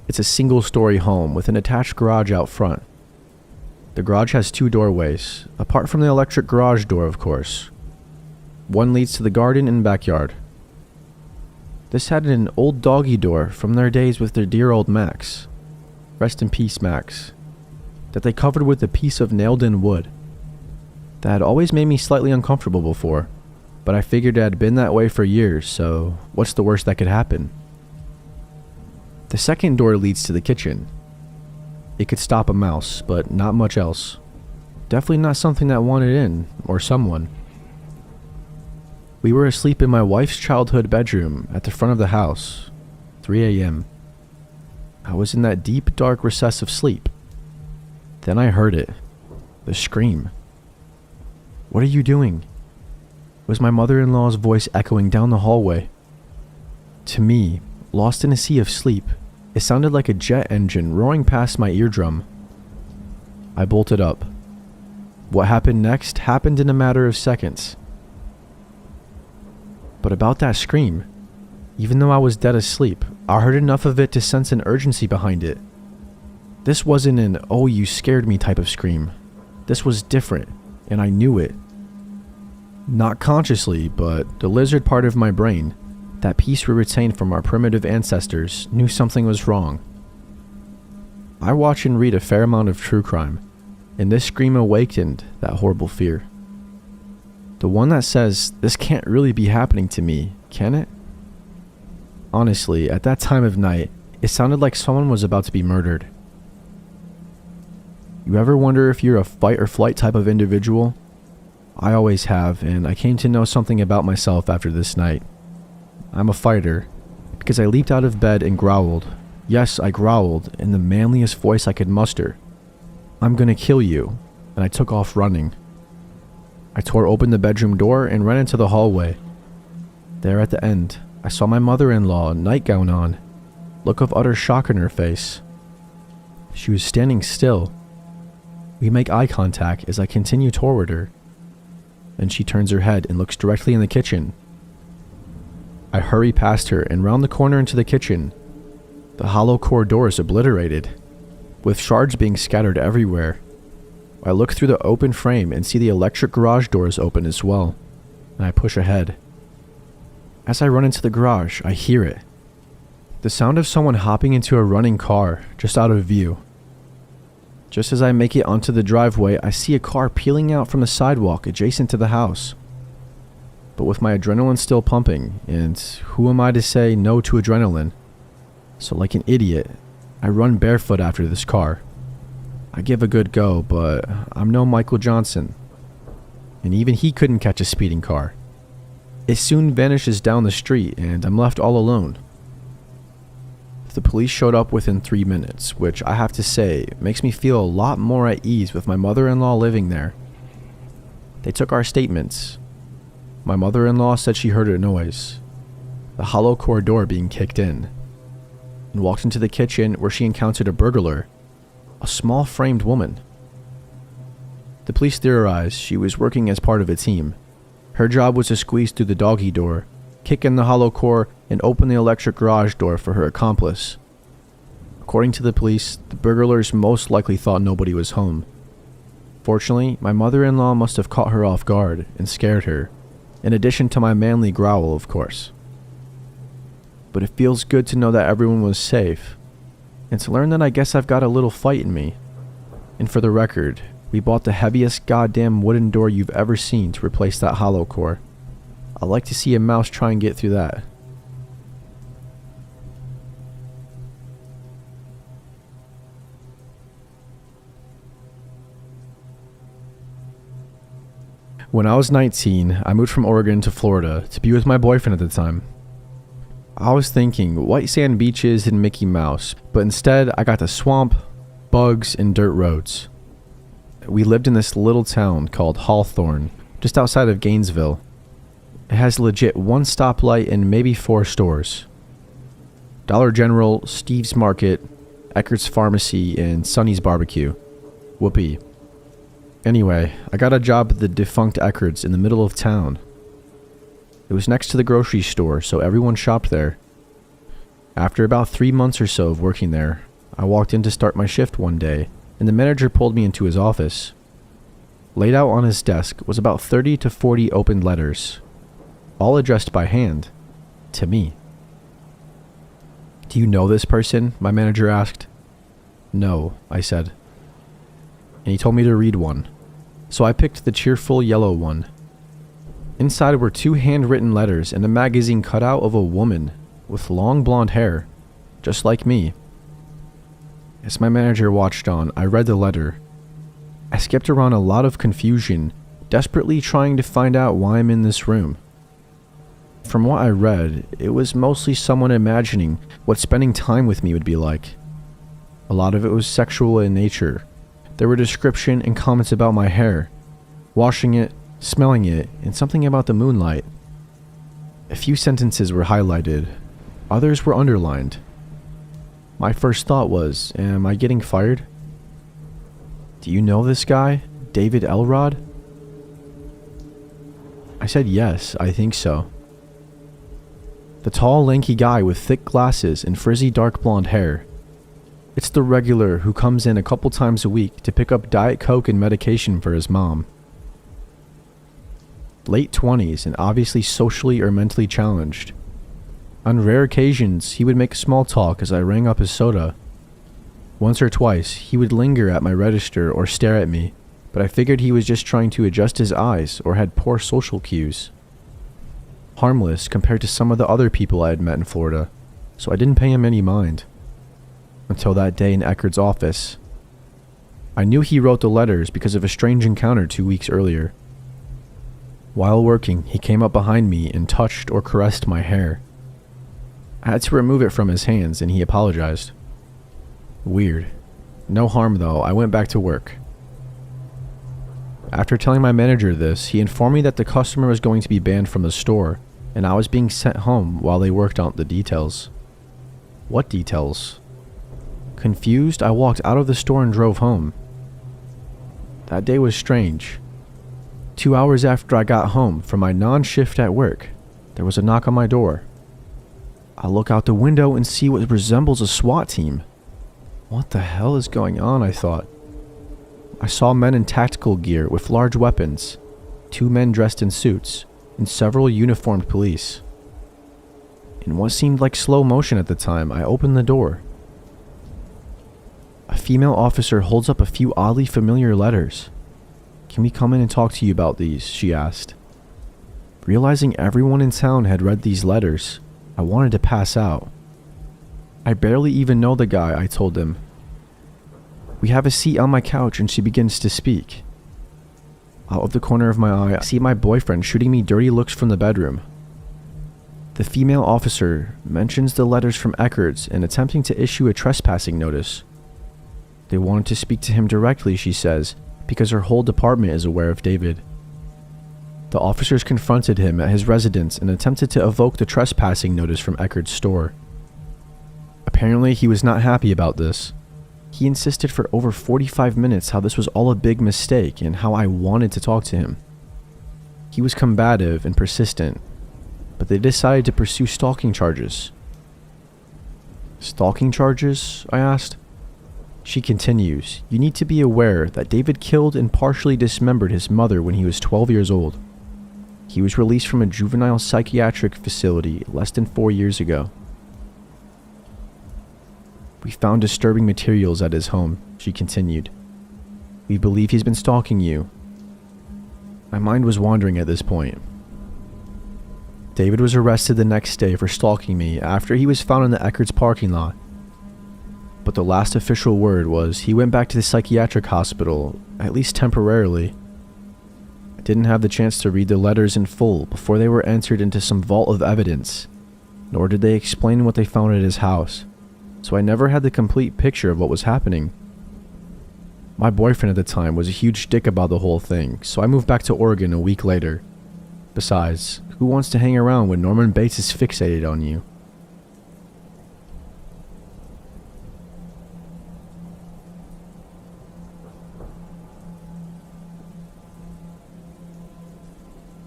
S1: It's a single-story home with an attached garage out front. The garage has 2 doorways, apart from the electric garage door, of course. One leads to the garden and backyard. This had an old doggy door from their days with their dear old Max. Rest in peace, Max. That they covered with a piece of nailed-in wood. That had always made me slightly uncomfortable before, but I figured it had been that way for years, so what's the worst that could happen? The second door leads to the kitchen. It could stop a mouse, but not much else. Definitely not something that wanted in, or someone. We were asleep in my wife's childhood bedroom at the front of the house, 3 a.m. I was in that deep, dark recess of sleep. Then I heard it, the scream. "What are you doing?" It was my mother-in-law's voice echoing down the hallway. To me, lost in a sea of sleep, it sounded like a jet engine roaring past my eardrum. I bolted up. What happened next happened in a matter of seconds. But about that scream, even though I was dead asleep, I heard enough of it to sense an urgency behind it. This wasn't an "oh you scared me" type of scream. This was different, and I knew it. Not consciously, but the lizard part of my brain, That piece we retained from our primitive ancestors knew something was wrong. I watch and read a fair amount of true crime, and this scream awakened that horrible fear. The one that says, this can't really be happening to me, can it? Honestly, at that time of night, it sounded like someone was about to be murdered. You ever wonder if you're a fight or flight type of individual? I always have, and I came to know something about myself after this night. I'm a fighter, because I leaped out of bed and growled. Yes, I growled, in the manliest voice I could muster. I'm gonna kill you, and I took off running. I tore open the bedroom door and ran into the hallway. There at the end, I saw my mother-in-law, nightgown on, look of utter shock in her face. She was standing still. We make eye contact as I continue toward her. Then she turns her head and looks directly in the kitchen. I hurry past her and round the corner into the kitchen. The hollow core door is obliterated, with shards being scattered everywhere. I look through the open frame and see the electric garage doors open as well, and I push ahead. As I run into the garage, I hear it. The sound of someone hopping into a running car, just out of view. Just as I make it onto the driveway, I see a car peeling out from the sidewalk adjacent to the house. But with my adrenaline still pumping, and who am I to say no to adrenaline? So like an idiot, I run barefoot after this car. I give a good go, but I'm no Michael Johnson. And even he couldn't catch a speeding car. It soon vanishes down the street, and I'm left all alone. The police showed up within 3 minutes, which I have to say makes me feel a lot more at ease with my mother-in-law living there. They took our statements. My mother-in-law said she heard a noise, the hollow core door being kicked in, and walked into the kitchen where she encountered a burglar, a small framed woman. The police theorized she was working as part of a team. Her job was to squeeze through the doggy door, kick in the hollow core, and open the electric garage door for her accomplice. According to the police, the burglars most likely thought nobody was home. Fortunately, my mother-in-law must have caught her off guard and scared her, in addition to my manly growl, of course. But it feels good to know that everyone was safe, and to learn that I guess I've got a little fight in me. And for the record, we bought the heaviest goddamn wooden door you've ever seen to replace that hollow core. I'd like to see a mouse try and get through that. When I was 19, I moved from Oregon to Florida to be with my boyfriend at the time. I was thinking white sand beaches and Mickey Mouse, but instead I got the swamp, bugs, and dirt roads. We lived in this little town called Hawthorne, just outside of Gainesville. It has legit one stoplight and maybe 4 stores. Dollar General, Steve's Market, Eckert's Pharmacy, and Sonny's Barbecue. Whoopee. Anyway, I got a job at the defunct Eckert's in the middle of town. It was next to the grocery store, so everyone shopped there. After about 3 months or so of working there, I walked in to start my shift one day, and the manager pulled me into his office. Laid out on his desk was about 30 to 40 opened letters, all addressed by hand, to me. "Do you know this person?" my manager asked. "No," I said. And he told me to read one, so I picked the cheerful yellow one. Inside were 2 handwritten letters and a magazine cutout of a woman with long blonde hair, just like me. As my manager watched on, I read the letter. I skipped around a lot of confusion, desperately trying to find out why I'm in this room. From what I read, it was mostly someone imagining what spending time with me would be like. A lot of it was sexual in nature. There were description and comments about my hair, washing it, smelling it, and something about the moonlight. A few sentences were highlighted, others were underlined. My first thought was, am I getting fired? "Do you know this guy, David Elrod?" I said yes, I think so. The tall, lanky guy with thick glasses and frizzy dark blonde hair. It's the regular who comes in a couple times a week to pick up Diet Coke and medication for his mom. Late 20s and obviously socially or mentally challenged. On rare occasions, he would make small talk as I rang up his soda. Once or twice, he would linger at my register or stare at me, but I figured he was just trying to adjust his eyes or had poor social cues. Harmless compared to some of the other people I had met in Florida, so I didn't pay him any mind. Until that day in Eckerd's office. I knew he wrote the letters because of a strange encounter 2 weeks earlier. While working, he came up behind me and touched or caressed my hair. I had to remove it from his hands and he apologized. Weird. No harm though, I went back to work. After telling my manager this, he informed me that the customer was going to be banned from the store and I was being sent home while they worked out the details. What details? Confused, I walked out of the store and drove home. That day was strange. 2 hours after I got home from my non-shift at work, there was a knock on my door. I look out the window and see what resembles a SWAT team. What the hell is going on, I thought. I saw men in tactical gear with large weapons, 2 men dressed in suits, and several uniformed police. In what seemed like slow motion at the time, I opened the door. A female officer holds up a few oddly familiar letters. "Can we come in and talk to you about these?" she asked. Realizing everyone in town had read these letters, I wanted to pass out. I barely even know the guy, I told him. "We have a seat on my couch," and she begins to speak. Out of the corner of my eye, I see my boyfriend shooting me dirty looks from the bedroom. The female officer mentions the letters from Eckerd's and attempting to issue a trespassing notice. They wanted to speak to him directly, she says, because her whole department is aware of David. The officers confronted him at his residence and attempted to evoke the trespassing notice from Eckerd's store. Apparently, he was not happy about this. He insisted for over 45 minutes how this was all a big mistake and how I wanted to talk to him. He was combative and persistent, but they decided to pursue stalking charges. "Stalking charges?" I asked. She continues, "You need to be aware that David killed and partially dismembered his mother when he was 12 years old. He was released from a juvenile psychiatric facility less than 4 years ago. We found disturbing materials at his home," she continued. "We believe he's been stalking you." My mind was wandering at this point. David was arrested the next day for stalking me after he was found in the Eckerd's parking lot. But the last official word was he went back to the psychiatric hospital, at least temporarily. I didn't have the chance to read the letters in full before they were entered into some vault of evidence, nor did they explain what they found at his house, so I never had the complete picture of what was happening. My boyfriend at the time was a huge dick about the whole thing, so I moved back to Oregon a week later. Besides, who wants to hang around when Norman Bates is fixated on you?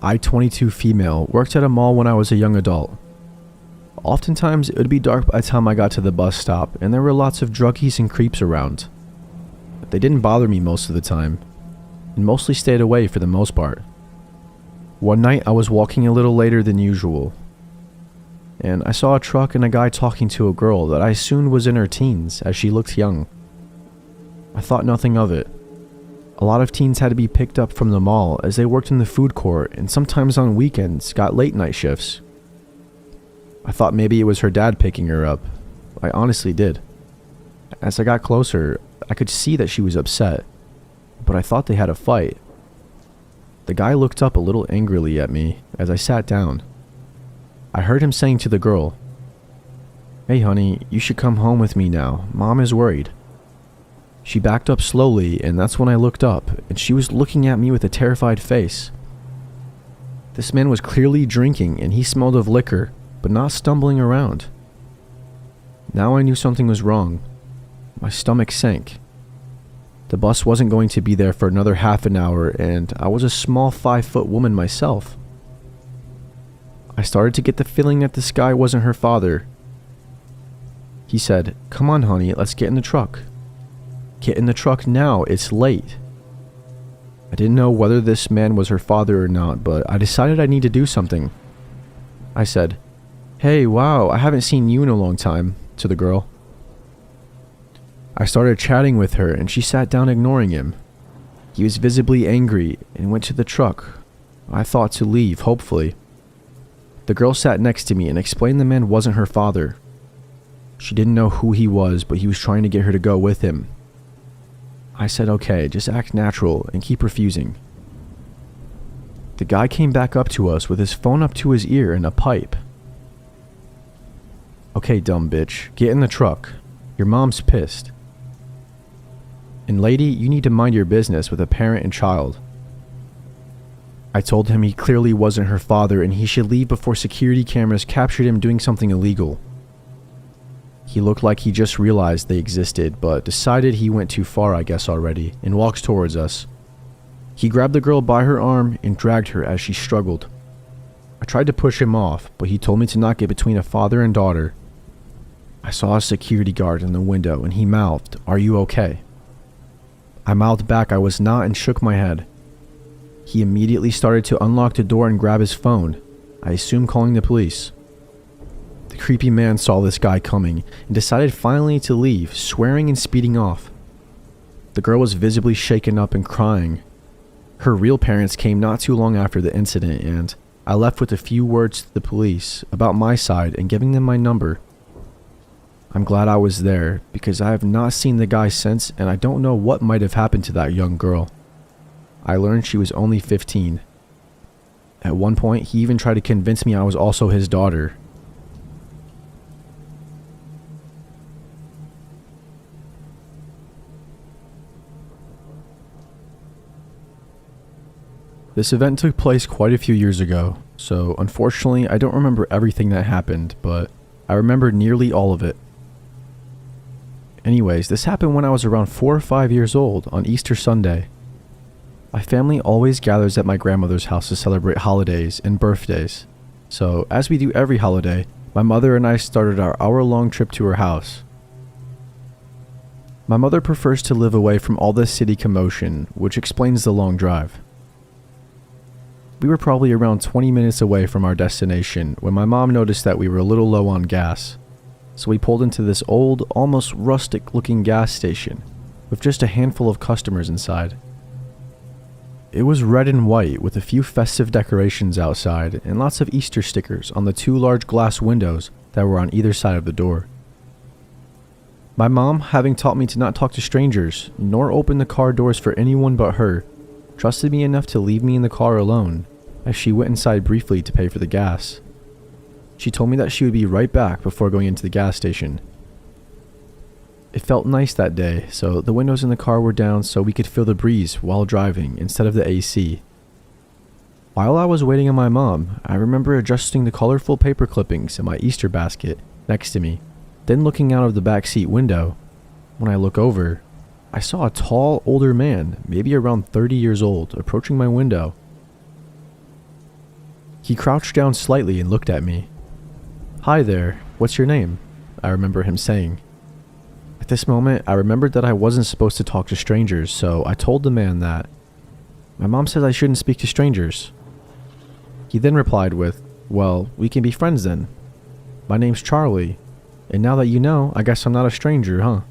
S1: I-22 female worked at a mall when I was a young adult. Oftentimes, it would be dark by the time I got to the bus stop, and there were lots of druggies and creeps around. But they didn't bother me most of the time, and mostly stayed away for the most part. One night, I was walking a little later than usual, and I saw a truck and a guy talking to a girl that I assumed was in her teens, as she looked young. I thought nothing of it. A lot of teens had to be picked up from the mall as they worked in the food court and sometimes on weekends got late night shifts. I thought maybe it was her dad picking her up. I honestly did. As I got closer, I could see that she was upset, but I thought they had a fight. The guy looked up a little angrily at me as I sat down. I heard him saying to the girl, "Hey honey, you should come home with me now. Mom is worried." She backed up slowly, and that's when I looked up, and she was looking at me with a terrified face. This man was clearly drinking, and he smelled of liquor, but not stumbling around. Now I knew something was wrong. My stomach sank. The bus wasn't going to be there for another half an hour, and I was a small 5-foot woman myself. I started to get the feeling that this guy wasn't her father. He said, "Come on honey, let's get in the truck." "Get in the truck now, it's late." I didn't know whether this man was her father or not, but I decided I need to do something. I said, "Hey, wow, I haven't seen you in a long time," to the girl. I started chatting with her and she sat down ignoring him. He was visibly angry and went to the truck. I thought to leave, hopefully. The girl sat next to me and explained the man wasn't her father. She didn't know who he was, but he was trying to get her to go with him. I said, okay, just act natural and keep refusing. The guy came back up to us with his phone up to his ear and a pipe. "Okay, dumb bitch, get in the truck. Your mom's pissed. And lady, you need to mind your business with a parent and child." I told him he clearly wasn't her father and he should leave before security cameras captured him doing something illegal. He looked like he just realized they existed, but decided he went too far, I guess already, and walks towards us. He grabbed the girl by her arm and dragged her as she struggled. I tried to push him off, but he told me to not get between a father and daughter. I saw a security guard in the window and he mouthed, "Are you okay?" I mouthed back I was not and shook my head. He immediately started to unlock the door and grab his phone, I assume calling the police. The creepy man saw this guy coming and decided finally to leave, swearing and speeding off. The girl was visibly shaken up and crying. Her real parents came not too long after the incident and I left with a few words to the police about my side and giving them my number. I'm glad I was there because I have not seen the guy since and I don't know what might have happened to that young girl. I learned she was only 15. At one point, he even tried to convince me I was also his daughter. This event took place quite a few years ago, so unfortunately I don't remember everything that happened, but I remember nearly all of it. Anyways, this happened when I was around 4 or 5 years old on Easter Sunday. My family always gathers at my grandmother's house to celebrate holidays and birthdays. So, as we do every holiday, my mother and I started our hour-long trip to her house. My mother prefers to live away from all the city commotion, which explains the long drive. We were probably around 20 minutes away from our destination when my mom noticed that we were a little low on gas. So we pulled into this old, almost rustic-looking gas station with just a handful of customers inside. It was red and white with a few festive decorations outside and lots of Easter stickers on the 2 large glass windows that were on either side of the door. My mom, having taught me to not talk to strangers nor open the car doors for anyone but her, trusted me enough to leave me in the car alone as she went inside briefly to pay for the gas. She told me that she would be right back before going into the gas station. It felt nice that day, so the windows in the car were down so we could feel the breeze while driving instead of the AC. While I was waiting on my mom, I remember adjusting the colorful paper clippings in my Easter basket next to me, then looking out of the backseat window. When I look over, I saw a tall, older man, maybe around 30 years old, approaching my window. He crouched down slightly and looked at me. "Hi there, what's your name?" I remember him saying. At this moment, I remembered that I wasn't supposed to talk to strangers, so I told the man that my mom says I shouldn't speak to strangers. He then replied with, "Well, we can be friends then. My name's Charlie, and now that you know, I guess I'm not a stranger, huh?"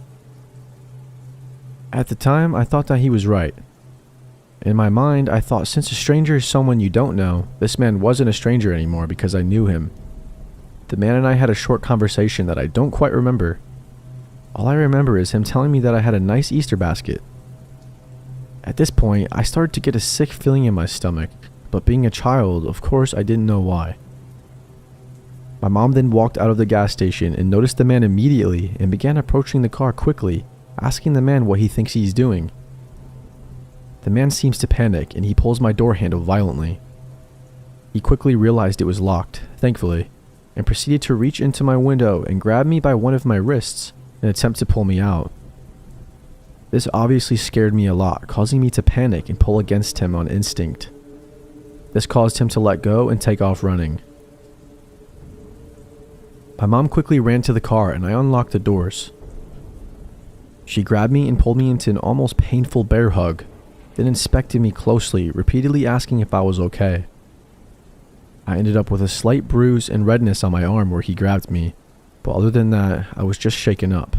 S1: At the time, I thought that he was right. In my mind, I thought since a stranger is someone you don't know, this man wasn't a stranger anymore because I knew him. The man and I had a short conversation that I don't quite remember. All I remember is him telling me that I had a nice Easter basket. At this point, I started to get a sick feeling in my stomach, but being a child, of course, I didn't know why. My mom then walked out of the gas station and noticed the man immediately and began approaching the car quickly, asking the man what he thinks he's doing. The man seems to panic and he pulls my door handle violently. He quickly realized it was locked, thankfully, and proceeded to reach into my window and grab me by one of my wrists in an attempt to pull me out. This obviously scared me a lot, causing me to panic and pull against him on instinct. This caused him to let go and take off running. My mom quickly ran to the car and I unlocked the doors. She grabbed me and pulled me into an almost painful bear hug, then inspected me closely, repeatedly asking if I was okay. I ended up with a slight bruise and redness on my arm where he grabbed me, but other than that, I was just shaken up.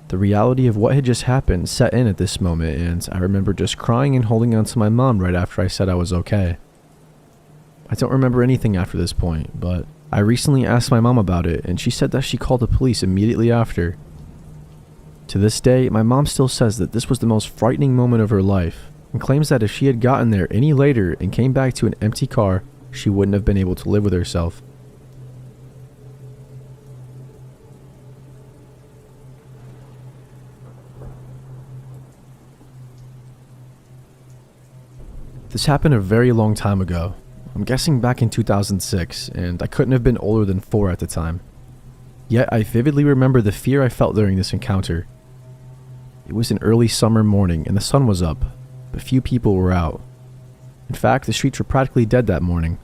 S1: The reality of what had just happened set in at this moment, and I remember just crying and holding on to my mom right after I said I was okay. I don't remember anything after this point, but I recently asked my mom about it, and she said that she called the police immediately after. To this day, my mom still says that this was the most frightening moment of her life, and claims that if she had gotten there any later and came back to an empty car, she wouldn't have been able to live with herself. This happened a very long time ago. I'm guessing back in 2006, and I couldn't have been older than 4 at the time. Yet I vividly remember the fear I felt during this encounter. It was an early summer morning and the sun was up, but few people were out. In fact, the streets were practically dead that morning.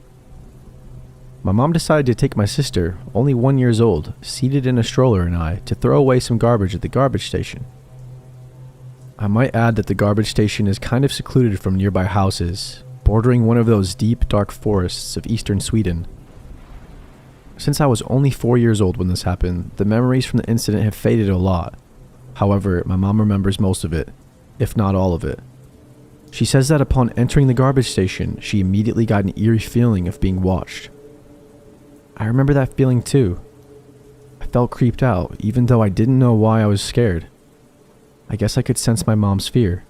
S1: My mom decided to take my sister, only 1 year old, seated in a stroller, and I to throw away some garbage at the garbage station. I might add that the garbage station is kind of secluded from nearby houses, bordering one of those deep, dark forests of eastern Sweden. Since I was only 4 years old when this happened, the memories from the incident have faded a lot. However, my mom remembers most of it, if not all of it. She says that upon entering the garbage station, she immediately got an eerie feeling of being watched. I remember that feeling too. I felt creeped out, even though I didn't know why I was scared. I guess I could sense my mom's fear.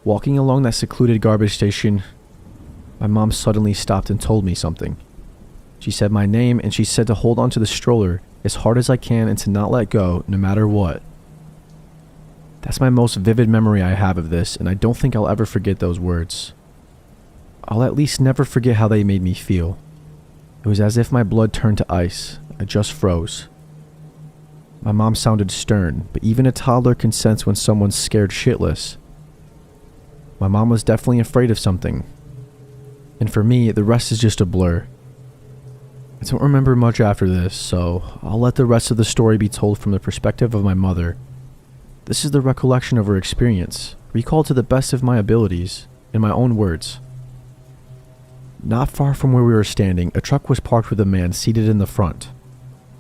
S1: Walking along that secluded garbage station, my mom suddenly stopped and told me something. She said my name, and she said to hold onto the stroller as hard as I can and to not let go no matter what. That's my most vivid memory I have of this, and I don't think I'll ever forget those words. I'll at least never forget how they made me feel. It was as if my blood turned to ice. I just froze. My mom sounded stern, but even a toddler can sense when someone's scared shitless. My mom was definitely afraid of something. And for me, the rest is just a blur. I don't remember much after this, so I'll let the rest of the story be told from the perspective of my mother. This is the recollection of her experience, recalled to the best of my abilities, in my own words. Not far from where we were standing, a truck was parked with a man seated in the front.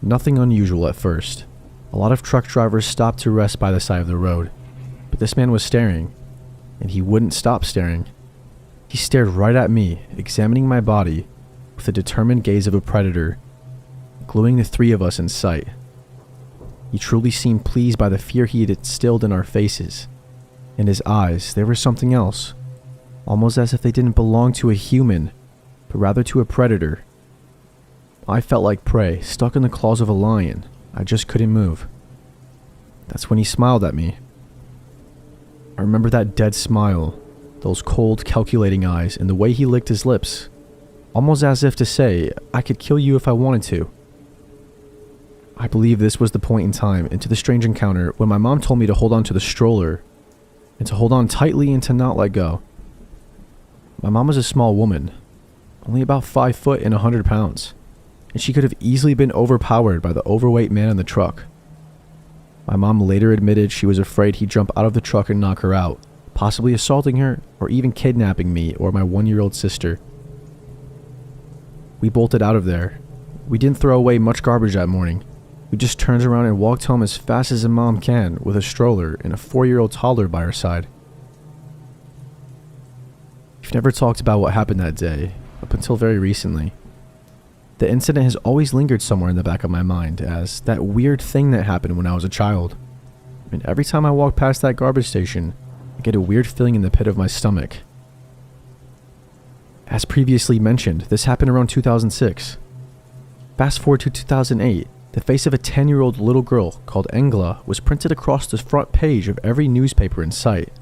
S1: Nothing unusual at first. A lot of truck drivers stopped to rest by the side of the road, but this man was staring, and he wouldn't stop staring. He stared right at me, examining my body with the determined gaze of a predator, gluing the 3 of us in sight. He truly seemed pleased by the fear he had instilled in our faces. In his eyes, there was something else, almost as if they didn't belong to a human, but rather to a predator. I felt like prey, stuck in the claws of a lion. I just couldn't move. That's when he smiled at me. I remember that dead smile, those cold, calculating eyes, and the way he licked his lips, almost as if to say, I could kill you if I wanted to. I believe this was the point in time into the strange encounter when my mom told me to hold on to the stroller, and to hold on tightly and to not let go. My mom was a small woman, only about 5 foot and 100 pounds. And she could have easily been overpowered by the overweight man in the truck. My mom later admitted she was afraid he'd jump out of the truck and knock her out, possibly assaulting her or even kidnapping me or my 1-year-old sister. We bolted out of there. We didn't throw away much garbage that morning. We just turned around and walked home as fast as a mom can with a stroller and a 4-year-old toddler by her side. We've never talked about what happened that day, up until very recently. The incident has always lingered somewhere in the back of my mind as that weird thing that happened when I was a child. And every time I walk past that garbage station, I get a weird feeling in the pit of my stomach. As previously mentioned, this happened around 2006. Fast forward to 2008, the face of a 10-year-old little girl called Engla was printed across the front page of every newspaper in sight.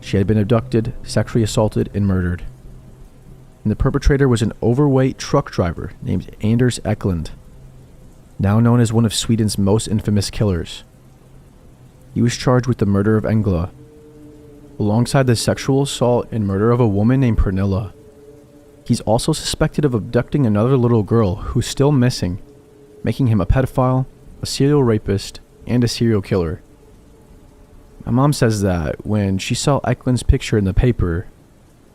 S1: She had been abducted, sexually assaulted, and murdered. And the perpetrator was an overweight truck driver named Anders Eklund, now known as one of Sweden's most infamous killers. He was charged with the murder of Engla, alongside the sexual assault and murder of a woman named Pernilla. He's also suspected of abducting another little girl who's still missing, making him a pedophile, a serial rapist, and a serial killer. My mom says that when she saw Eklund's picture in the paper,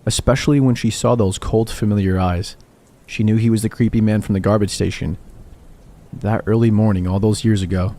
S1: especially when she saw those cold, familiar eyes. She knew he was the creepy man from the garbage station. That early morning all those years ago.